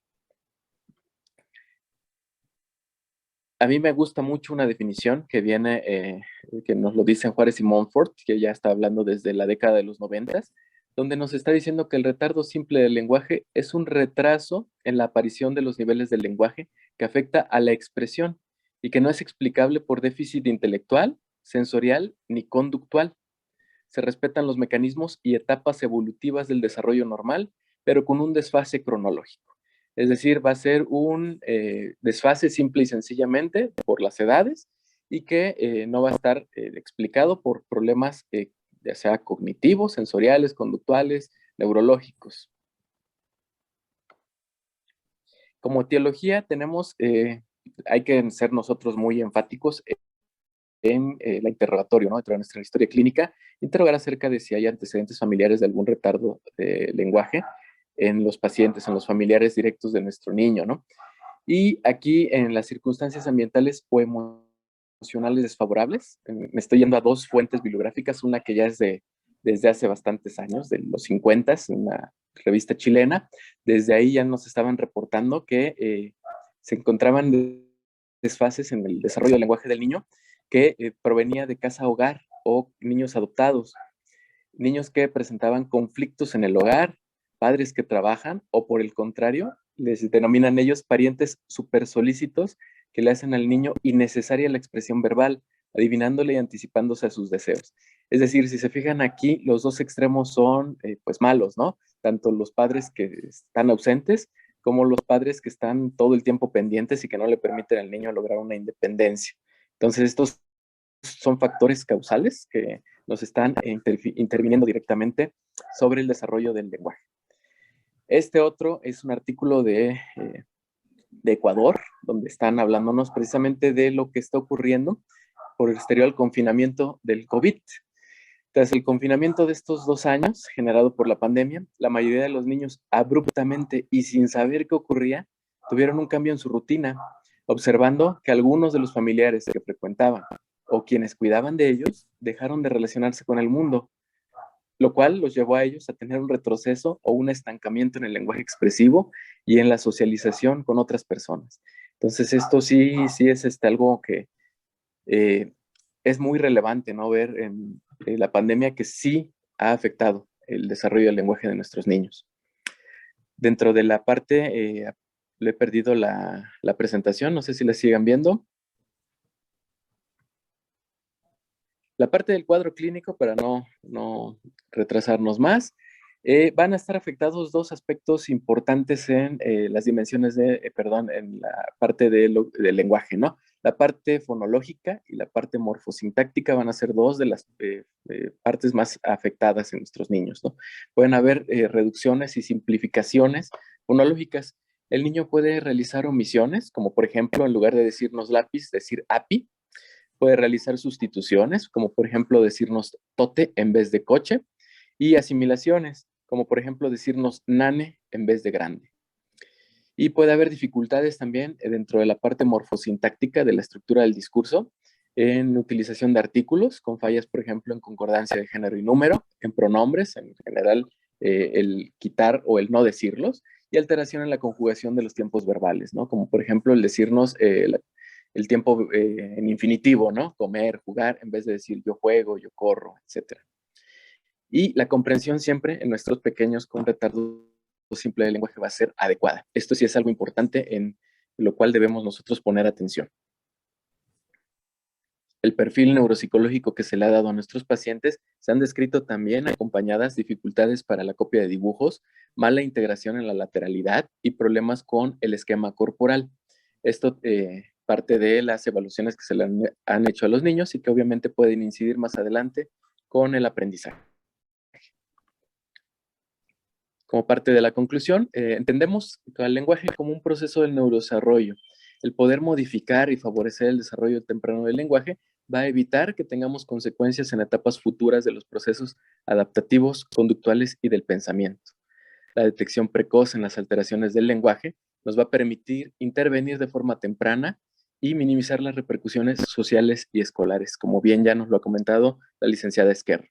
[SPEAKER 5] A mí me gusta mucho una definición que viene, que nos lo dicen Juárez y Montfort, que ya está hablando desde la década de los 90, donde nos está diciendo que el retardo simple del lenguaje es un retraso en la aparición de los niveles del lenguaje que afecta a la expresión y que no es explicable por déficit intelectual, sensorial ni conductual. Se respetan los mecanismos y etapas evolutivas del desarrollo normal, pero con un desfase cronológico. Es decir, va a ser un desfase simple y sencillamente por las edades y que no va a estar explicado por problemas ya sea cognitivos, sensoriales, conductuales, neurológicos. Como etiología tenemos, hay que ser nosotros muy enfáticos en el interrogatorio, ¿no? Dentro de nuestra historia clínica, interrogar acerca de si hay antecedentes familiares de algún retardo de lenguaje en los pacientes, en los familiares directos de nuestro niño, ¿no? Y aquí en las circunstancias ambientales o emocionales desfavorables, me estoy yendo a dos fuentes bibliográficas, una que ya es desde hace bastantes años, de los 50, una revista chilena. Desde ahí ya nos estaban reportando que se encontraban desfases en el desarrollo del lenguaje del niño que provenía de casa-hogar o niños adoptados, niños que presentaban conflictos en el hogar, padres que trabajan o por el contrario, les denominan ellos parientes súper solícitos que le hacen al niño innecesaria la expresión verbal, adivinándole y anticipándose a sus deseos. Es decir, si se fijan aquí, los dos extremos son pues malos, ¿no? Tanto los padres que están ausentes como los padres que están todo el tiempo pendientes y que no le permiten al niño lograr una independencia. Entonces, estos son factores causales que nos están interviniendo directamente sobre el desarrollo del lenguaje. Este otro es un artículo de Ecuador, donde están hablándonos precisamente de lo que está ocurriendo por el exterior al confinamiento del COVID. Tras el confinamiento de estos 2 años, generado por la pandemia, la mayoría de los niños abruptamente y sin saber qué ocurría, tuvieron un cambio en su rutina, observando que algunos de los familiares que frecuentaban o quienes cuidaban de ellos dejaron de relacionarse con el mundo, lo cual los llevó a ellos a tener un retroceso o un estancamiento en el lenguaje expresivo y en la socialización con otras personas. Entonces, esto sí es algo que es muy relevante, ¿no? Ver en la pandemia que sí ha afectado el desarrollo del lenguaje de nuestros niños. Dentro de la parte, le he perdido la presentación, no sé si la sigan viendo. La parte del cuadro clínico, para no retrasarnos más, van a estar afectados dos aspectos importantes en las dimensiones en la parte del lenguaje, ¿no? La parte fonológica y la parte morfosintáctica van a ser dos de las partes más afectadas en nuestros niños, ¿no? Pueden haber reducciones y simplificaciones fonológicas. El niño puede realizar omisiones, como por ejemplo, en lugar de decirnos lápiz, decir api. Puede realizar sustituciones, como por ejemplo decirnos tote en vez de coche, y asimilaciones, como por ejemplo decirnos nane en vez de grande. Y puede haber dificultades también dentro de la parte morfosintáctica de la estructura del discurso, en utilización de artículos, con fallas, por ejemplo, en concordancia de género y número, en pronombres, en general, el quitar o el no decirlos, y alteración en la conjugación de los tiempos verbales, ¿no? Como por ejemplo el decirnos el tiempo en infinitivo, ¿no? Comer, jugar, en vez de decir yo juego, yo corro, etc. Y la comprensión siempre en nuestros pequeños con retardo simple de lenguaje va a ser adecuada. Esto sí es algo importante en lo cual debemos nosotros poner atención. El perfil neuropsicológico que se le ha dado a nuestros pacientes se han descrito también acompañadas dificultades para la copia de dibujos, mala integración en la lateralidad y problemas con el esquema corporal. Esto parte de las evaluaciones que se le han hecho a los niños y que obviamente pueden incidir más adelante con el aprendizaje. Como parte de la conclusión, entendemos el lenguaje como un proceso del neurodesarrollo. El poder modificar y favorecer el desarrollo temprano del lenguaje va a evitar que tengamos consecuencias en etapas futuras de los procesos adaptativos, conductuales y del pensamiento. La detección precoz en las alteraciones del lenguaje nos va a permitir intervenir de forma temprana y minimizar las repercusiones sociales y escolares, como bien ya nos lo ha comentado la licenciada Esquerra.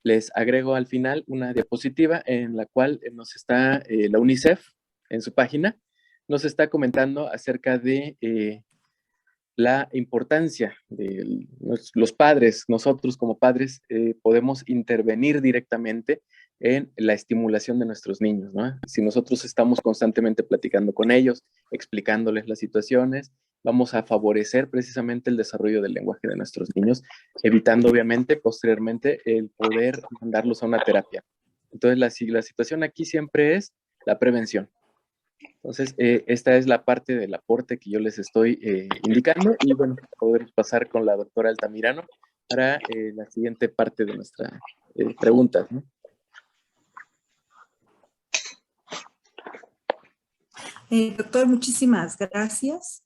[SPEAKER 5] Les agrego al final una diapositiva en la cual nos está la UNICEF en su página, nos está comentando acerca de la importancia de los padres. Nosotros como padres podemos intervenir directamente en la estimulación de nuestros niños, ¿no? Si nosotros estamos constantemente platicando con ellos, explicándoles las situaciones, vamos a favorecer precisamente el desarrollo del lenguaje de nuestros niños, evitando obviamente posteriormente el poder mandarlos a una terapia. Entonces la situación aquí siempre es la prevención. Entonces, esta es la parte del aporte que yo les estoy indicando y bueno, poder pasar con la doctora Altamirano para la siguiente parte de nuestra pregunta, ¿no?
[SPEAKER 2] Doctor, muchísimas gracias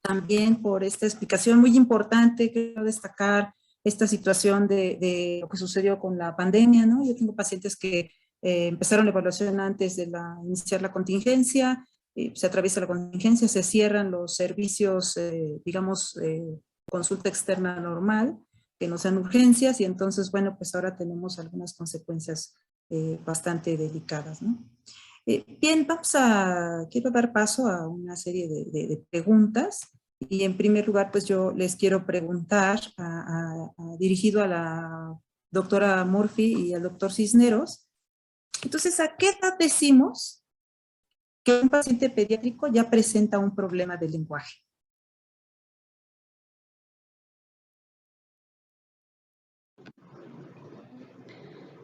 [SPEAKER 2] también por esta explicación muy importante. Quiero destacar esta situación de lo que sucedió con la pandemia, ¿no? Yo tengo pacientes que empezaron la evaluación antes de iniciar la contingencia, se atraviesa la contingencia, se cierran los servicios, digamos, consulta externa normal, que no sean urgencias, y entonces, bueno, pues ahora tenemos algunas consecuencias bastante delicadas, ¿no? Bien, quiero dar paso a una serie de preguntas, y en primer lugar, pues yo les quiero preguntar, dirigido a la doctora Murphy y al doctor Cisneros. Entonces, ¿a qué edad decimos que un paciente pediátrico ya presenta un problema de lenguaje?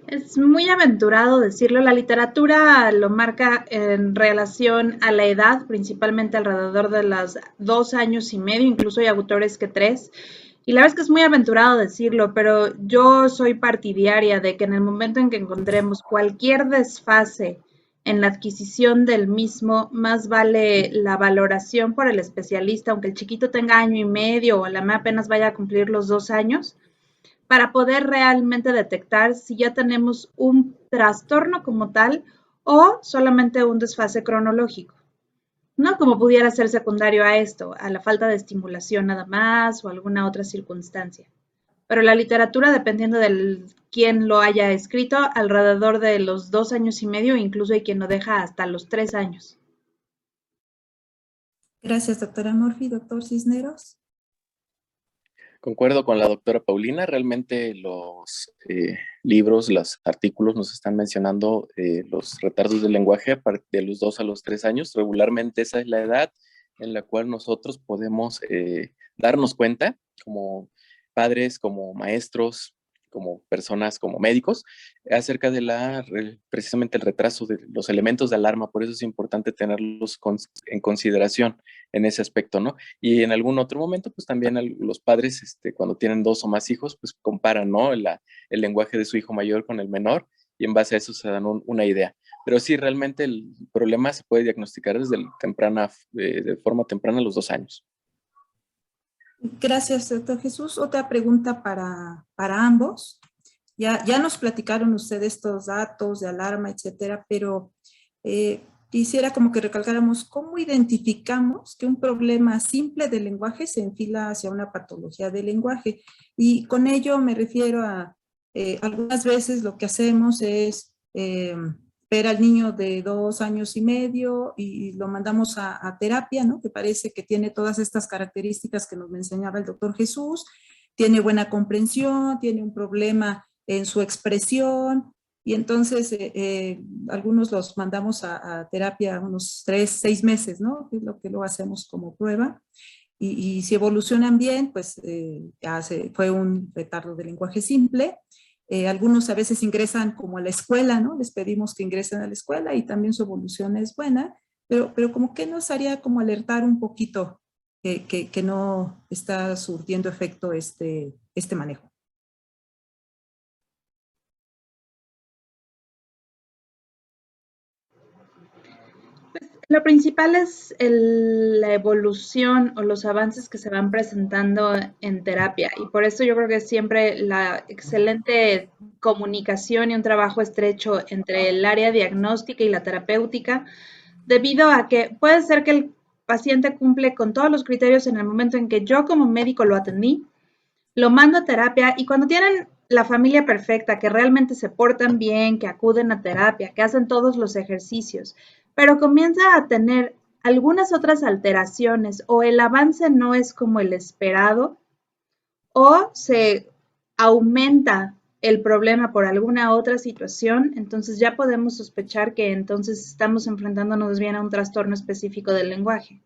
[SPEAKER 3] Es muy aventurado decirlo, la literatura lo marca en relación a la edad, principalmente alrededor de los 2 años y medio, incluso hay autores que 3. Y la verdad es que es muy aventurado decirlo, pero yo soy partidaria de que en el momento en que encontremos cualquier desfase en la adquisición del mismo, más vale la valoración por el especialista, aunque el chiquito tenga año y medio o la mamá apenas vaya a cumplir los 2 años, para poder realmente detectar si ya tenemos un trastorno como tal o solamente un desfase cronológico, ¿no? Como pudiera ser secundario a esto, a la falta de estimulación nada más o alguna otra circunstancia. Pero la literatura, dependiendo de quién lo haya escrito, alrededor de los 2 años y medio, incluso hay quien lo deja hasta los 3 años.
[SPEAKER 2] Gracias, doctora Murphy. Doctor Cisneros.
[SPEAKER 5] Concuerdo con la doctora Paulina, realmente los libros, los artículos nos están mencionando los retardos del lenguaje a partir de los 2 a los 3 años. Regularmente esa es la edad en la cual nosotros podemos darnos cuenta como padres, como maestros, como personas, como médicos, acerca de precisamente el retraso de los elementos de alarma. Por eso es importante tenerlos en consideración en ese aspecto, ¿no? Y en algún otro momento, pues también los padres, cuando tienen 2 o más hijos, pues comparan, ¿no? El lenguaje de su hijo mayor con el menor y en base a eso se dan una idea. Pero sí, realmente el problema se puede diagnosticar desde de forma temprana a los 2 años.
[SPEAKER 2] Gracias, doctor Jesús. Otra pregunta para ambos. Ya nos platicaron ustedes estos datos de alarma, etcétera, pero quisiera como que recalcáramos cómo identificamos que un problema simple del lenguaje se enfila hacia una patología del lenguaje. Y con ello me refiero a algunas veces lo que hacemos es ver al niño de 2 años y medio y lo mandamos a terapia, ¿no? Que parece que tiene todas estas características que nos enseñaba el doctor Jesús, tiene buena comprensión, tiene un problema en su expresión, y entonces algunos los mandamos a terapia unos 3, 6 meses, ¿no? Que es lo que lo hacemos como prueba. Y si evolucionan bien, pues ya fue un retardo de lenguaje simple. Algunos a veces ingresan como a la escuela, ¿no? Les pedimos que ingresen a la escuela y también su evolución es buena, pero como que nos haría como alertar un poquito que no está surtiendo efecto este manejo.
[SPEAKER 3] Lo principal es la evolución o los avances que se van presentando en terapia, y por eso yo creo que siempre la excelente comunicación y un trabajo estrecho entre el área diagnóstica y la terapéutica, debido a que puede ser que el paciente cumple con todos los criterios en el momento en que yo como médico lo atendí, lo mando a terapia y cuando tienen la familia perfecta, que realmente se portan bien, que acuden a terapia, que hacen todos los ejercicios, pero comienza a tener algunas otras alteraciones o el avance no es como el esperado o se aumenta el problema por alguna otra situación, entonces ya podemos sospechar que entonces estamos enfrentándonos bien a un trastorno específico del lenguaje.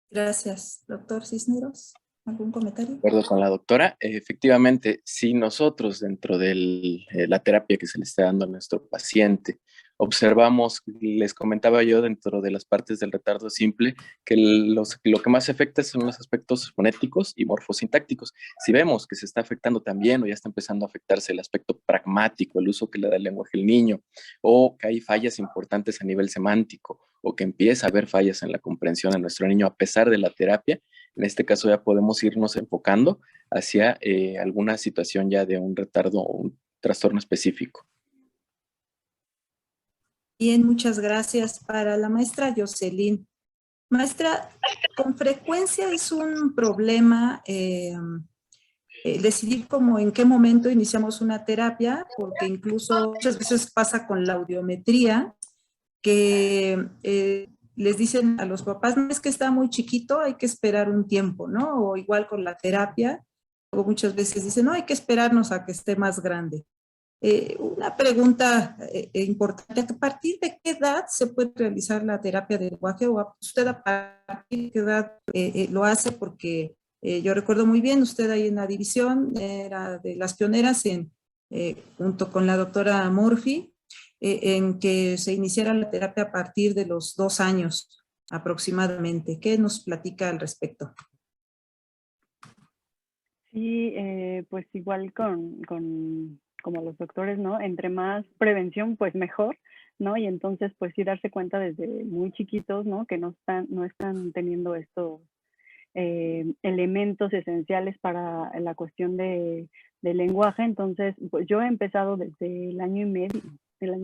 [SPEAKER 2] Gracias. Doctor Cisneros, ¿algún comentario?
[SPEAKER 5] De acuerdo con la doctora, efectivamente, si nosotros dentro de la terapia que se le está dando a nuestro paciente observamos, les comentaba yo dentro de las partes del retardo simple, que lo que más afecta son los aspectos fonéticos y morfosintácticos. Si vemos que se está afectando también o ya está empezando a afectarse el aspecto pragmático, el uso que le da el lenguaje el niño, o que hay fallas importantes a nivel semántico, o que empieza a haber fallas en la comprensión a nuestro niño a pesar de la terapia, en este caso ya podemos irnos enfocando hacia alguna situación ya de un retardo o un trastorno específico.
[SPEAKER 2] Bien, muchas gracias. Para la maestra Jocelyn. Maestra, con frecuencia es un problema decidir como en qué momento iniciamos una terapia, porque incluso muchas veces pasa con la audiometría, que les dicen a los papás, no es que está muy chiquito, hay que esperar un tiempo, ¿no? O igual con la terapia, o muchas veces dicen, no, hay que esperarnos a que esté más grande. Una pregunta importante, ¿a partir de qué edad se puede realizar la terapia de lenguaje? ¿O usted a partir de qué edad lo hace? Porque yo recuerdo muy bien, usted ahí en la división era de las pioneras junto con la doctora Murphy, en que se iniciara la terapia a partir de los 2 años aproximadamente. ¿Qué nos platica al respecto?
[SPEAKER 4] Sí, pues igual como los doctores, ¿no? Entre más prevención, pues mejor, ¿no? Y entonces, pues sí darse cuenta desde muy chiquitos, ¿no? Que no están teniendo estos elementos esenciales para la cuestión del lenguaje. Entonces, pues yo he empezado desde el año y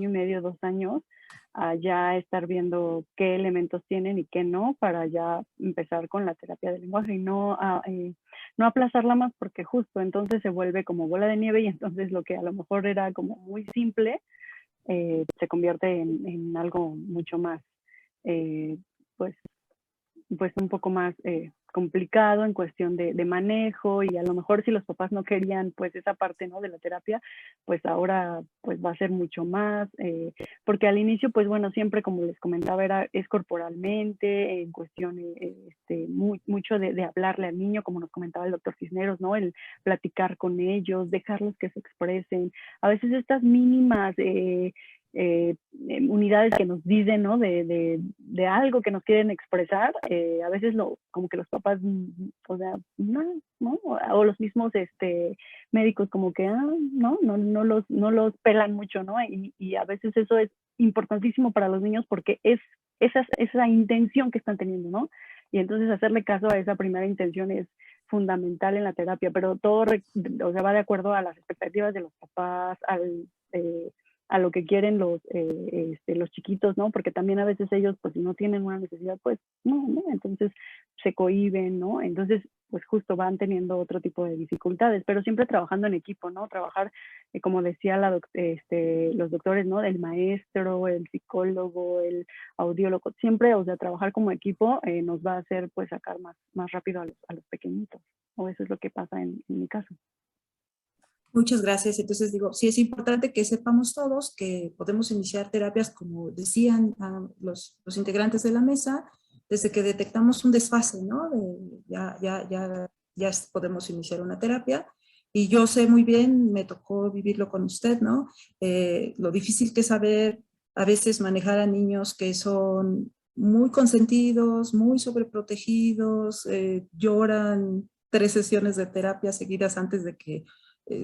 [SPEAKER 4] medio, 2 años, a ya estar viendo qué elementos tienen y qué no, para ya empezar con la terapia del lenguaje y no aplazarla más, porque justo entonces se vuelve como bola de nieve y entonces lo que a lo mejor era como muy simple se convierte en algo mucho más, pues un poco más complicado en cuestión de manejo, y a lo mejor si los papás no querían pues esa parte, ¿no?, de la terapia, pues ahora pues va a ser mucho más, porque al inicio pues bueno, siempre como les comentaba es corporalmente, en cuestión mucho de hablarle al niño, como nos comentaba el doctor Cisneros, ¿no?, el platicar con ellos, dejarlos que se expresen, a veces estas mínimas unidades que nos dicen, ¿no?, de algo que nos quieren expresar, a veces como que los papás, o sea, no, o los mismos médicos como que, no los pelan mucho, ¿no? Y a veces eso es importantísimo para los niños porque es esa intención que están teniendo, ¿no? Y entonces hacerle caso a esa primera intención es fundamental en la terapia, pero todo, o sea, va de acuerdo a las expectativas de los papás, a lo que quieren los chiquitos, ¿no? Porque también a veces ellos, pues si no tienen una necesidad, pues no, entonces se cohíben, ¿no? Entonces, pues justo van teniendo otro tipo de dificultades, pero siempre trabajando en equipo, ¿no? Trabajar, como decía los doctores, ¿no? El maestro, el psicólogo, el audiólogo, siempre, o sea, trabajar como equipo nos va a hacer, pues, sacar más rápido a los pequeñitos, o eso es lo que pasa en mi caso.
[SPEAKER 2] Muchas gracias. Entonces digo, sí es importante que sepamos todos que podemos iniciar terapias, como decían los integrantes de la mesa, desde que detectamos un desfase, ¿no? Ya podemos iniciar una terapia. Y yo sé muy bien, me tocó vivirlo con usted, ¿no? Lo difícil que es saber a veces manejar a niños que son muy consentidos, muy sobreprotegidos, lloran 3 sesiones de terapia seguidas antes de que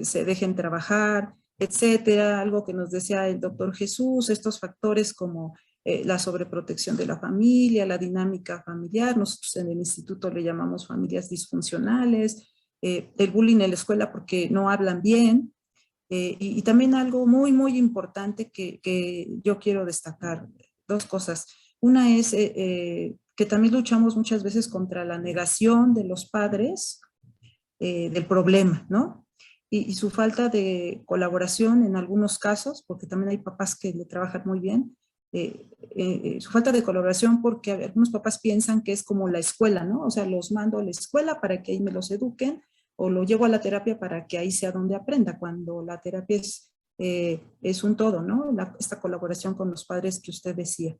[SPEAKER 2] se dejen trabajar, etcétera. Algo que nos decía el doctor Jesús, estos factores como la sobreprotección de la familia, la dinámica familiar, nosotros en el instituto le llamamos familias disfuncionales, el bullying en la escuela porque no hablan bien, y también algo muy, muy importante que yo quiero destacar, 2 cosas. Una es que también luchamos muchas veces contra la negación de los padres del problema, ¿no? Y su falta de colaboración en algunos casos, porque también hay papás que le trabajan muy bien, su falta de colaboración porque algunos papás piensan que es como la escuela, ¿no? O sea, los mando a la escuela para que ahí me los eduquen, o lo llevo a la terapia para que ahí sea donde aprenda, cuando la terapia es un todo, ¿no? Esta colaboración con los padres que usted decía.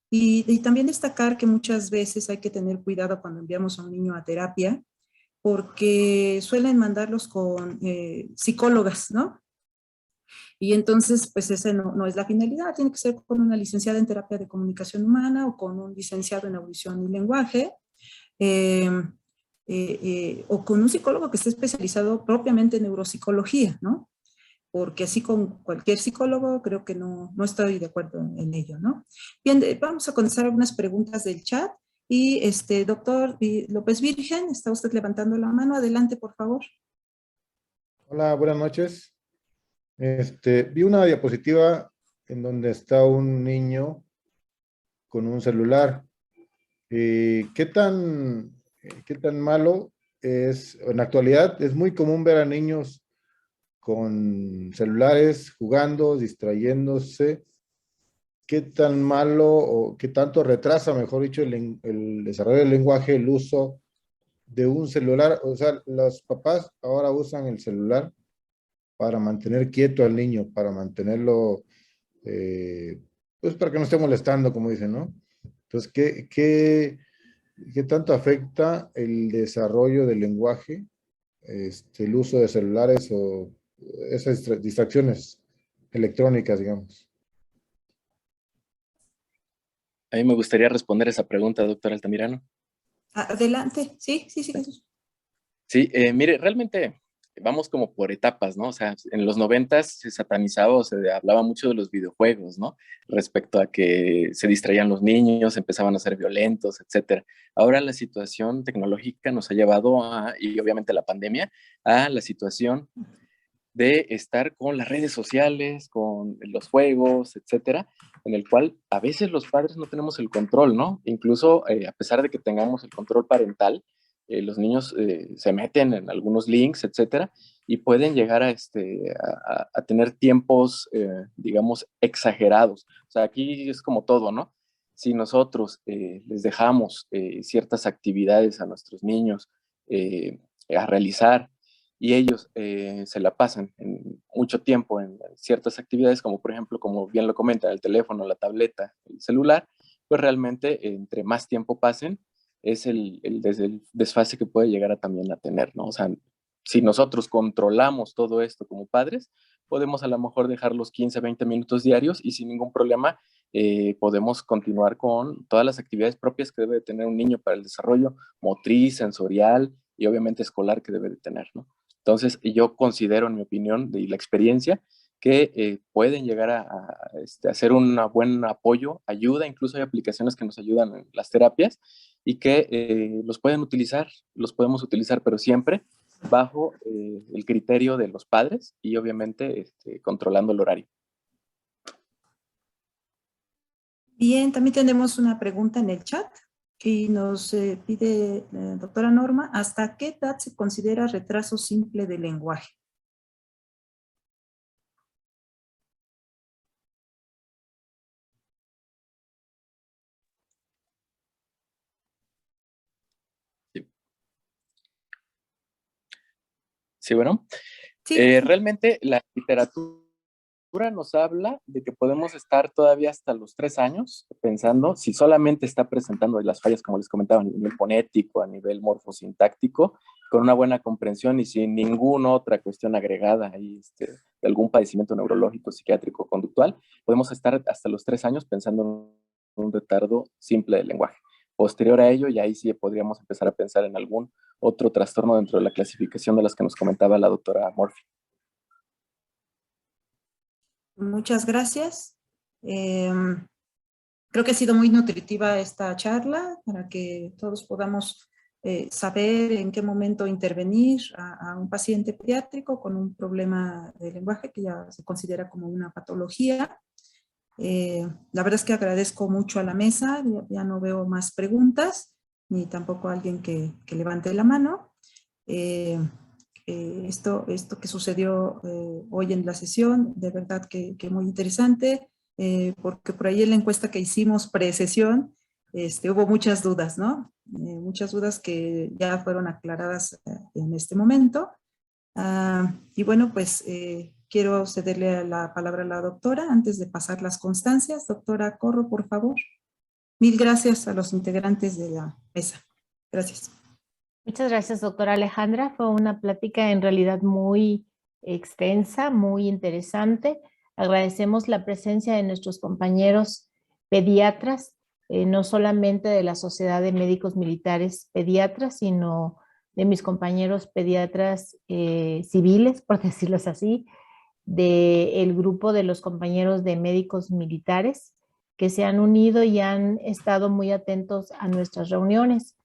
[SPEAKER 2] Y también destacar que muchas veces hay que tener cuidado cuando enviamos a un niño a terapia, porque suelen mandarlos con psicólogas, ¿no? Y entonces, pues esa no es la finalidad, tiene que ser con una licenciada en terapia de comunicación humana o con un licenciado en audición y lenguaje, o con un psicólogo que esté especializado propiamente en neuropsicología, ¿no? Porque así con cualquier psicólogo creo que no estoy de acuerdo en ello, ¿no? Bien, vamos a contestar algunas preguntas del chat. Y doctor López Virgen, está usted levantando la mano. Adelante, por favor.
[SPEAKER 6] Hola, buenas noches. Vi una diapositiva en donde está un niño con un celular. ¿Qué tan malo es? En la actualidad es muy común ver a niños con celulares jugando, distrayéndose. ¿Qué tan malo o qué tanto retrasa, mejor dicho, el desarrollo del lenguaje, el uso de un celular? O sea, los papás ahora usan el celular para mantener quieto al niño, para mantenerlo, pues para que no esté molestando, como dicen, ¿no? Entonces, ¿qué tanto afecta el desarrollo del lenguaje, el uso de celulares o esas distracciones electrónicas, digamos?
[SPEAKER 5] A mí me gustaría responder esa pregunta, doctor Altamirano.
[SPEAKER 2] Adelante, sí, Jesús.
[SPEAKER 5] Sí, mire, realmente vamos como por etapas, ¿no? O sea, en los 90s se satanizaba o se hablaba mucho de los videojuegos, ¿no? Respecto a que se distraían los niños, empezaban a ser violentos, etcétera. Ahora la situación tecnológica nos ha llevado y obviamente la pandemia, a la situación de estar con las redes sociales, con los juegos, etcétera, en el cual a veces los padres no tenemos el control, ¿no? Incluso a pesar de que tengamos el control parental, los niños se meten en algunos links, etcétera, y pueden llegar a tener tiempos, digamos, exagerados. O sea, aquí es como todo, ¿no? Si nosotros les dejamos ciertas actividades a nuestros niños a realizar, y ellos se la pasan mucho tiempo en ciertas actividades, como por ejemplo, como bien lo comenta, el teléfono, la tableta, el celular, pues realmente entre más tiempo pasen, es el desfase que puede llegar a también a tener, ¿no? O sea, si nosotros controlamos todo esto como padres, podemos a lo mejor dejar los 15, 20 minutos diarios y sin ningún problema podemos continuar con todas las actividades propias que debe de tener un niño para el desarrollo motriz, sensorial y obviamente escolar que debe de tener, ¿no? Entonces, yo considero, en mi opinión, y la experiencia, que pueden llegar a hacer un buen apoyo, ayuda, incluso hay aplicaciones que nos ayudan en las terapias y que los podemos utilizar, pero siempre bajo el criterio de los padres y obviamente controlando el horario.
[SPEAKER 2] Bien, también tenemos una pregunta en el chat y nos pide doctora Norma, ¿hasta qué edad se considera retraso simple del lenguaje?
[SPEAKER 5] Sí, bueno.
[SPEAKER 2] Sí.
[SPEAKER 5] Realmente la literatura nos habla de que podemos estar todavía hasta los 3 años pensando si solamente está presentando las fallas, como les comentaba, a nivel fonético, a nivel morfosintáctico, con una buena comprensión y sin ninguna otra cuestión agregada ahí, de algún padecimiento neurológico, psiquiátrico, conductual, podemos estar hasta los 3 años pensando en un retardo simple del lenguaje. Posterior a ello, y ahí sí podríamos empezar a pensar en algún otro trastorno dentro de la clasificación de las que nos comentaba la doctora Murphy.
[SPEAKER 2] Muchas gracias. Creo que ha sido muy nutritiva esta charla para que todos podamos saber en qué momento intervenir a un paciente pediátrico con un problema de lenguaje que ya se considera como una patología. La verdad es que agradezco mucho a la mesa, ya no veo más preguntas, ni tampoco a alguien que levante la mano. Esto que sucedió hoy en la sesión, de verdad que muy interesante, porque por ahí en la encuesta que hicimos pre-sesión, hubo muchas dudas, ¿no? Muchas dudas que ya fueron aclaradas en este momento. Y bueno, pues quiero cederle la palabra a la doctora antes de pasar las constancias. Doctora Corro, por favor. Mil gracias a los integrantes de la mesa. Gracias.
[SPEAKER 1] Muchas gracias, doctora Alejandra. Fue una plática en realidad muy extensa, muy interesante. Agradecemos la presencia de nuestros compañeros pediatras, no solamente de la Sociedad de Médicos Militares Pediatras, sino de mis compañeros pediatras civiles, por decirlo así, del grupo de los compañeros de médicos militares que se han unido y han estado muy atentos a nuestras reuniones.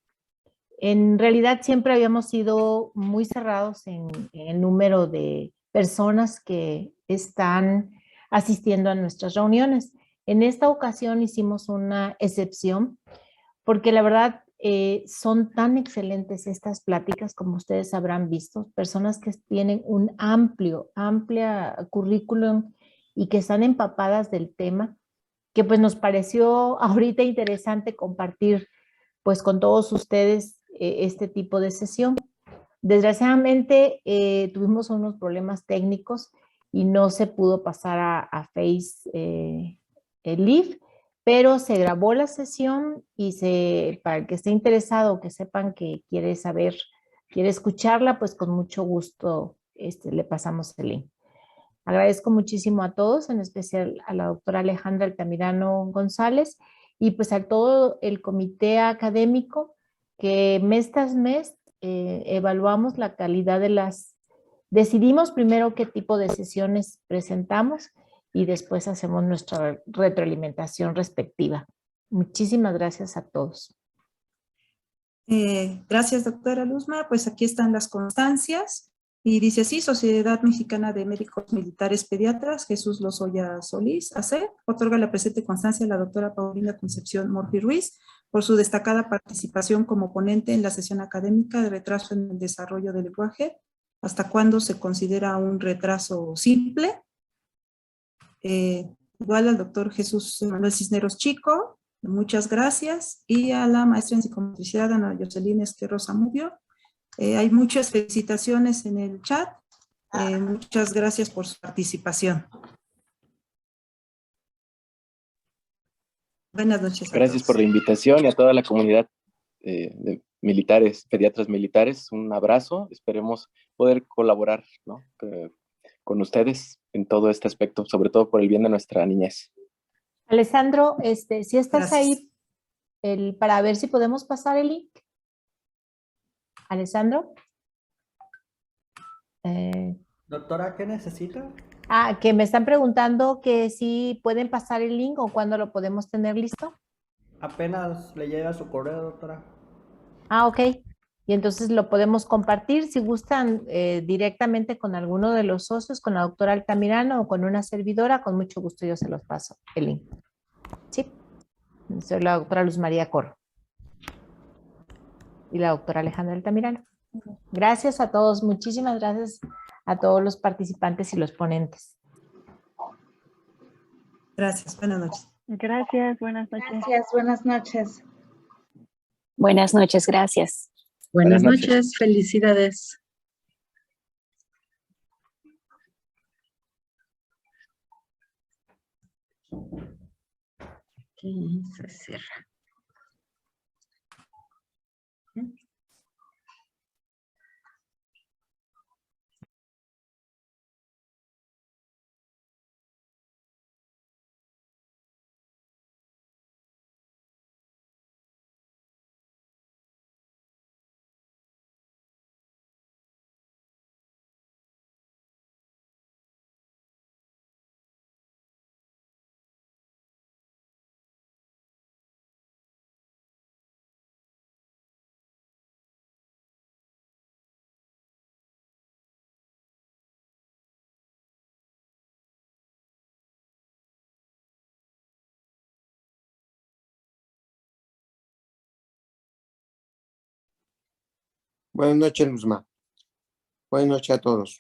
[SPEAKER 1] En realidad siempre habíamos sido muy cerrados en el número de personas que están asistiendo a nuestras reuniones. En esta ocasión hicimos una excepción porque la verdad son tan excelentes estas pláticas como ustedes habrán visto, personas que tienen un amplia currículum y que están empapadas del tema, que pues nos pareció ahorita interesante compartir pues con todos ustedes este tipo de sesión. Desgraciadamente tuvimos unos problemas técnicos y no se pudo pasar a Face Live, pero se grabó la sesión y para el que esté interesado, que sepan que quiere saber, quiere escucharla, pues con mucho gusto le pasamos el link. Agradezco muchísimo a todos, en especial a la doctora Alejandra Altamirano González y pues a todo el comité académico que mes tras mes evaluamos la calidad de decidimos primero qué tipo de sesiones presentamos y después hacemos nuestra retroalimentación respectiva. Muchísimas gracias a todos.
[SPEAKER 2] Gracias, doctora Luzma. Pues aquí están las constancias. Y dice así: Sociedad Mexicana de Médicos Militares Pediatras, Jesús Lozoya Solís, AC, otorga la presente constancia a la doctora Paulina Concepción Morfi Ruiz por su destacada participación como ponente en la sesión académica de retraso en el desarrollo del lenguaje. ¿Hasta cuándo se considera un retraso simple? Igual al doctor Jesús Manuel Cisneros Chico, muchas gracias. Y a la maestra en psicomotricidad, Ana Jocelyn Esquerro Zamudio. Hay muchas felicitaciones en el chat. Muchas gracias por su participación. Buenas noches a
[SPEAKER 5] Gracias
[SPEAKER 2] todos.
[SPEAKER 5] por la invitación y a toda la comunidad de militares, pediatras militares. Un abrazo. Esperemos poder colaborar, ¿no?, con ustedes en todo este aspecto, sobre todo por el bien de nuestra niñez.
[SPEAKER 1] Alessandro, si estás
[SPEAKER 2] Gracias.
[SPEAKER 1] ahí para ver si podemos pasar el link. Alessandro.
[SPEAKER 7] Doctora, ¿qué necesita?
[SPEAKER 1] Que me están preguntando que si pueden pasar el link o cuándo lo podemos tener listo.
[SPEAKER 7] Apenas le llega su correo, doctora.
[SPEAKER 1] Ok. Y entonces lo podemos compartir si gustan directamente con alguno de los socios, con la doctora Altamirano o con una servidora, con mucho gusto yo se los paso el link. Sí. Soy la doctora Luz María Corro. Y la doctora Alejandra Altamirano. Gracias a todos. Muchísimas gracias a todos los participantes y los ponentes.
[SPEAKER 2] Gracias. Buenas noches.
[SPEAKER 4] Gracias, buenas noches.
[SPEAKER 3] Gracias, buenas noches.
[SPEAKER 8] Buenas noches, gracias.
[SPEAKER 5] Buenas noches.
[SPEAKER 9] Felicidades. Aquí se cierra.
[SPEAKER 10] Buenas noches, Luzma. Buenas noches a todos.